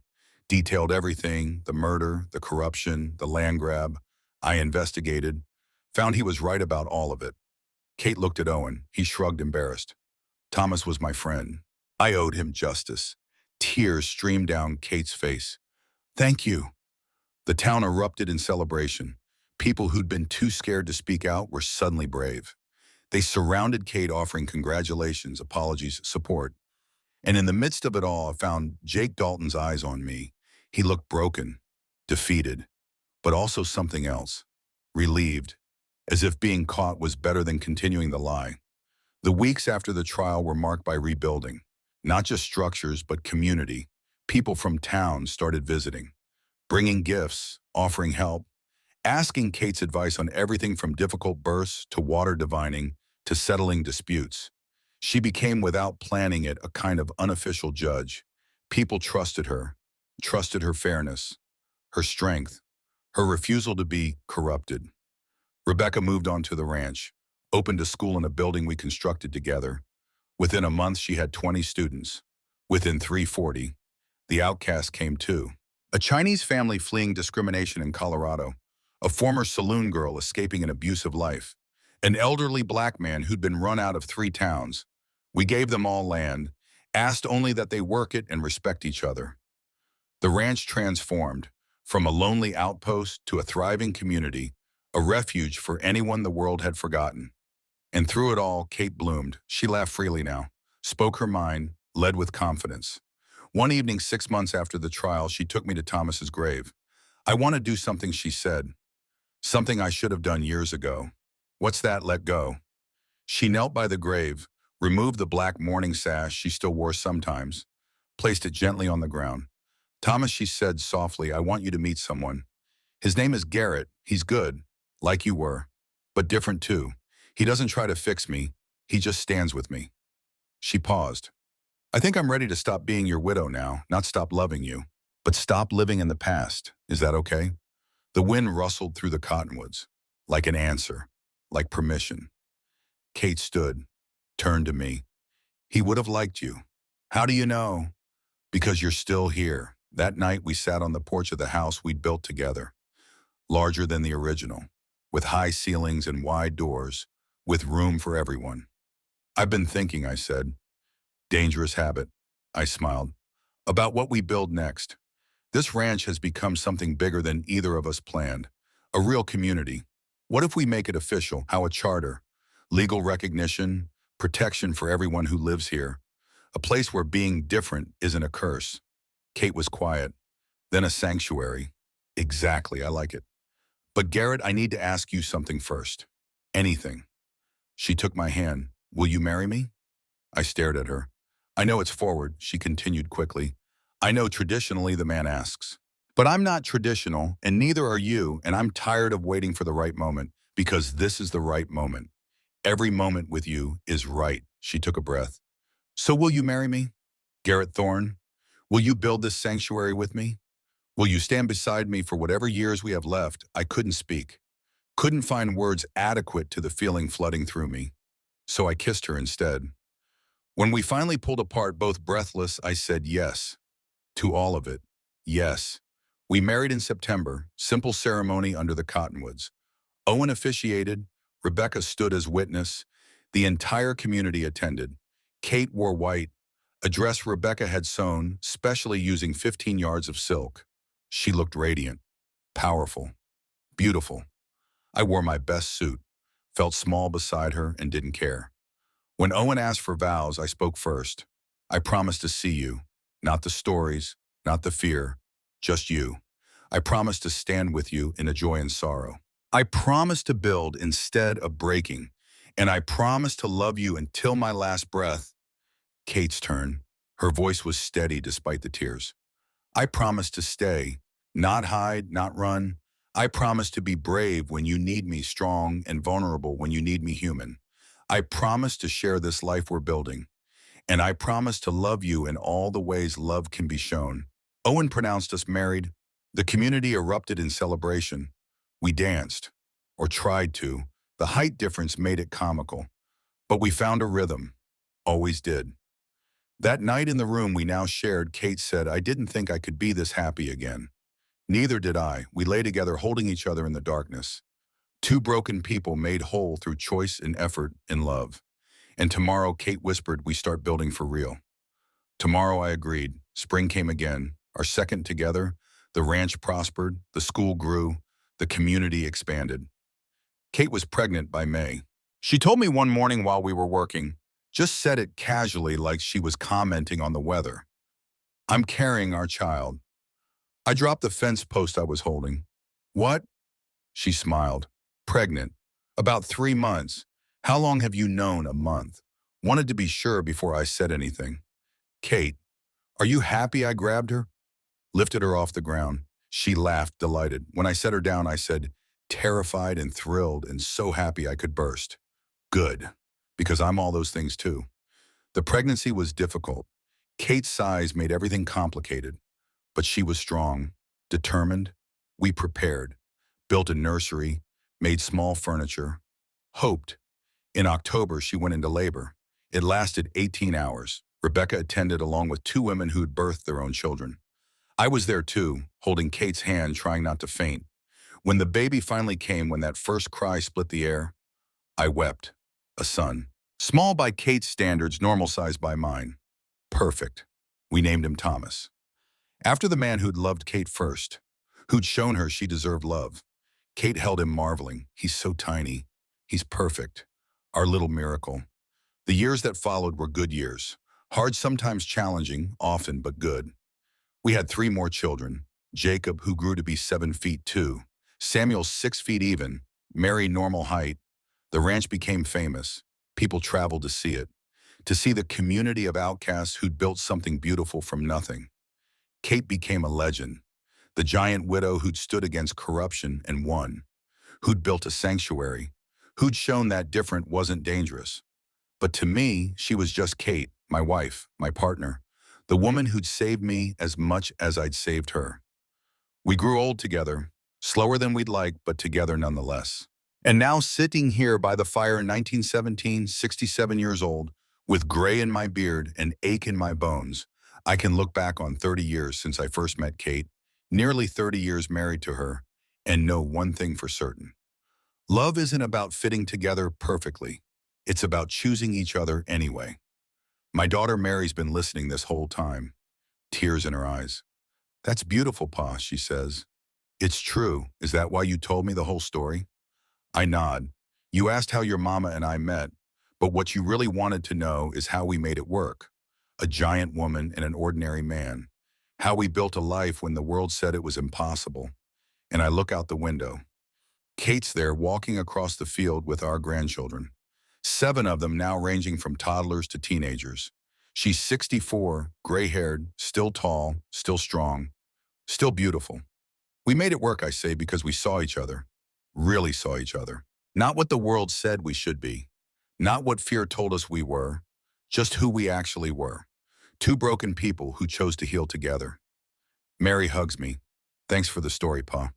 Detailed everything, the murder, the corruption, the land grab. I investigated. Found he was right about all of it." Kate looked at Owen. He shrugged, embarrassed. "Thomas was my friend. I owed him justice." Tears streamed down Kate's face. "Thank you." The town erupted in celebration. People who'd been too scared to speak out were suddenly brave. They surrounded Kate, offering congratulations, apologies, support. And in the midst of it all, I found Jake Dalton's eyes on me. He looked broken, defeated, but also something else. Relieved, as if being caught was better than continuing the lie. The weeks after the trial were marked by rebuilding. Not just structures, but community. People from town started visiting, bringing gifts, offering help, asking Kate's advice on everything from difficult births to water divining to settling disputes. She became, without planning it, a kind of unofficial judge. People trusted her fairness, her strength, her refusal to be corrupted. Rebecca moved on to the ranch, opened a school in a building we constructed together. Within a month, she had 20 students. Within 340, the outcast came too. A Chinese family fleeing discrimination in Colorado, a former saloon girl escaping an abusive life, an elderly black man who'd been run out of 3 towns. We gave them all land, asked only that they work it and respect each other. The ranch transformed, from a lonely outpost to a thriving community, a refuge for anyone the world had forgotten. And through it all, Kate bloomed. She laughed freely now, spoke her mind, led with confidence. One evening, 6 months after the trial, she took me to Thomas's grave. "I want to do something," she said. "Something I should have done years ago." "What's that?" "Let go." She knelt by the grave, removed the black mourning sash she still wore sometimes, placed it gently on the ground. "Thomas," she said softly, "I want you to meet someone. His name is Garrett. He's good, like you were, but different too. He doesn't try to fix me. He just stands with me." She paused. "I think I'm ready to stop being your widow now, not stop loving you, but stop living in the past. Is that okay?" The wind rustled through the cottonwoods, like an answer, like permission. Kate stood, turned to me. "He would have liked you." "How do you know?" "Because you're still here." That night we sat on the porch of the house we'd built together, larger than the original, with high ceilings and wide doors, with room for everyone. "I've been thinking," I said. "Dangerous habit." I smiled. "About what we build next. This ranch has become something bigger than either of us planned. A real community. What if we make it official? How a charter, legal recognition, protection for everyone who lives here. A place where being different isn't a curse." Kate was quiet. "Then a sanctuary." "Exactly, I like it. But Garrett, I need to ask you something first." "Anything." She took my hand. "Will you marry me?" I stared at her. "I know it's forward," she continued quickly. "I know traditionally the man asks. But I'm not traditional, and neither are you, and I'm tired of waiting for the right moment, because this is the right moment. Every moment with you is right." She took a breath. "So will you marry me? Garrett Thorne? Will you build this sanctuary with me? Will you stand beside me for whatever years we have left?" I couldn't speak, couldn't find words adequate to the feeling flooding through me. So I kissed her instead. When we finally pulled apart, both breathless, I said yes. To all of it. Yes. We married in September, simple ceremony under the cottonwoods. Owen officiated, Rebecca stood as witness. The entire community attended. Kate wore white, a dress Rebecca had sewn, specially using 15 yards of silk. She looked radiant, powerful, beautiful. I wore my best suit, felt small beside her, and didn't care. When Owen asked for vows, I spoke first. "I promise to see you, not the stories, not the fear, just you. I promise to stand with you in a joy and sorrow. I promise to build instead of breaking, and I promise to love you until my last breath." Kate's turn. Her voice was steady despite the tears. "I promise to stay, not hide, not run. I promise to be brave when you need me, strong and vulnerable when you need me, human. I promise to share this life we're building, and I promise to love you in all the ways love can be shown." Owen pronounced us married. The community erupted in celebration. We danced, or tried to. The height difference made it comical. But we found a rhythm. Always did. That night in the room we now shared, Kate said, "I didn't think I could be this happy again." Neither did I. We lay together holding each other in the darkness. Two broken people made whole through choice and effort and love. And tomorrow, Kate whispered, we start building for real. Tomorrow, I agreed. Spring came again. Our second together. The ranch prospered. The school grew. The community expanded. Kate was pregnant by May. She told me one morning while we were working, just said it casually like she was commenting on the weather. "I'm carrying our child." I dropped the fence post I was holding. "What?" She smiled. "Pregnant. About 3 months. How long have you known?" "A month." Wanted to be sure before I said anything. Kate, are you happy I grabbed her? Lifted her off the ground. She laughed, delighted. When I set her down, I said, terrified and thrilled and so happy I could burst. Good, because I'm all those things too. The pregnancy was difficult. Kate's size made everything complicated, but she was strong, determined. We prepared, built a nursery, made small furniture, hoped. In October, she went into labor. It lasted 18 hours. Rebecca attended along with two women who'd birthed their own children. I was there too, holding Kate's hand, trying not to faint. When the baby finally came, when that first cry split the air, I wept. A son. Small by Kate's standards, normal size by mine. Perfect. We named him Thomas. After the man who'd loved Kate first, who'd shown her she deserved love. Kate held him, marveling. He's so tiny. He's perfect. Our little miracle. The years that followed were good years. Hard, sometimes challenging, often, but good. We had three more children. Jacob, who grew to be 7 feet 2. Samuel, 6 feet even. Mary, normal height. The ranch became famous. People traveled to see the community of outcasts who'd built something beautiful from nothing. Kate became a legend. The giant widow who'd stood against corruption and won. Who'd built a sanctuary. Who'd shown that different wasn't dangerous. But to me, she was just Kate, my wife, my partner, the woman who'd saved me as much as I'd saved her. We grew old together, slower than we'd like, but together nonetheless. And now, sitting here by the fire in 1917, 67 years old, with gray in my beard and ache in my bones, I can look back on 30 years since I first met Kate, nearly 30 years married to her, and know one thing for certain. Love isn't about fitting together perfectly. It's about choosing each other anyway. My daughter Mary's been listening this whole time, tears in her eyes. That's beautiful, Pa, she says. It's true. Is that why you told me the whole story? I nod. You asked how your mama and I met, but what you really wanted to know is how we made it work. A giant woman and an ordinary man. How we built a life when the world said it was impossible. And I look out the window. Kate's there walking across the field with our grandchildren. 7 of them now, ranging from toddlers to teenagers. She's 64, gray-haired, still tall, still strong, still beautiful. We made it work, I say, because we saw each other. Really saw each other. Not what the world said we should be. Not what fear told us we were. Just who we actually were. 2 broken people who chose to heal together. Mary hugs me. Thanks for the story, Pa.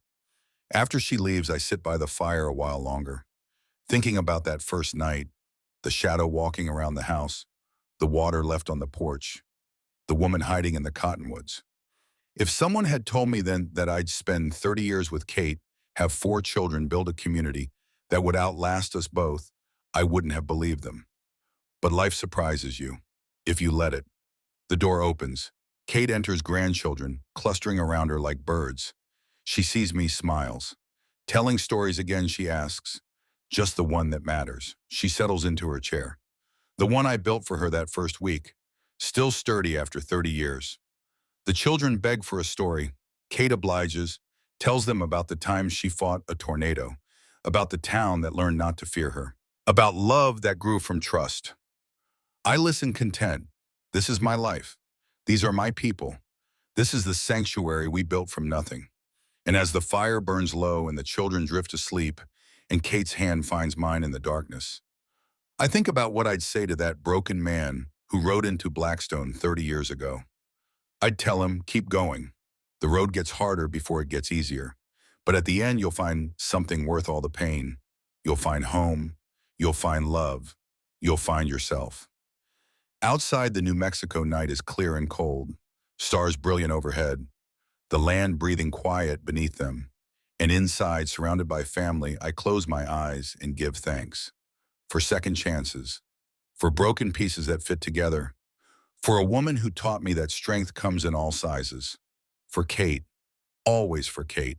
After she leaves, I sit by the fire a while longer, thinking about that first night, the shadow walking around the house, the water left on the porch, the woman hiding in the cottonwoods. If someone had told me then that I'd spend 30 years with Kate, have 4 children, build a community that would outlast us both, I wouldn't have believed them. But life surprises you, if you let it. The door opens. Kate enters, grandchildren clustering around her like birds. She sees me, smiles. Telling stories again, she asks, just the one that matters. She settles into her chair. The one I built for her that first week, still sturdy after 30 years. The children beg for a story. Kate obliges, tells them about the time she fought a tornado, about the town that learned not to fear her, about love that grew from trust. I listen content. This is my life. These are my people. This is the sanctuary we built from nothing. And as the fire burns low and the children drift asleep, and Kate's hand finds mine in the darkness, I think about what I'd say to that broken man who rode into Blackstone 30 years ago. I'd tell him, keep going. The road gets harder before it gets easier. But at the end, you'll find something worth all the pain. You'll find home. You'll find love. You'll find yourself. Outside, the New Mexico night is clear and cold. Stars brilliant overhead. The land breathing quiet beneath them. And inside, surrounded by family, I close my eyes and give thanks. For second chances. For broken pieces that fit together. For a woman who taught me that strength comes in all sizes. For Kate. Always for Kate.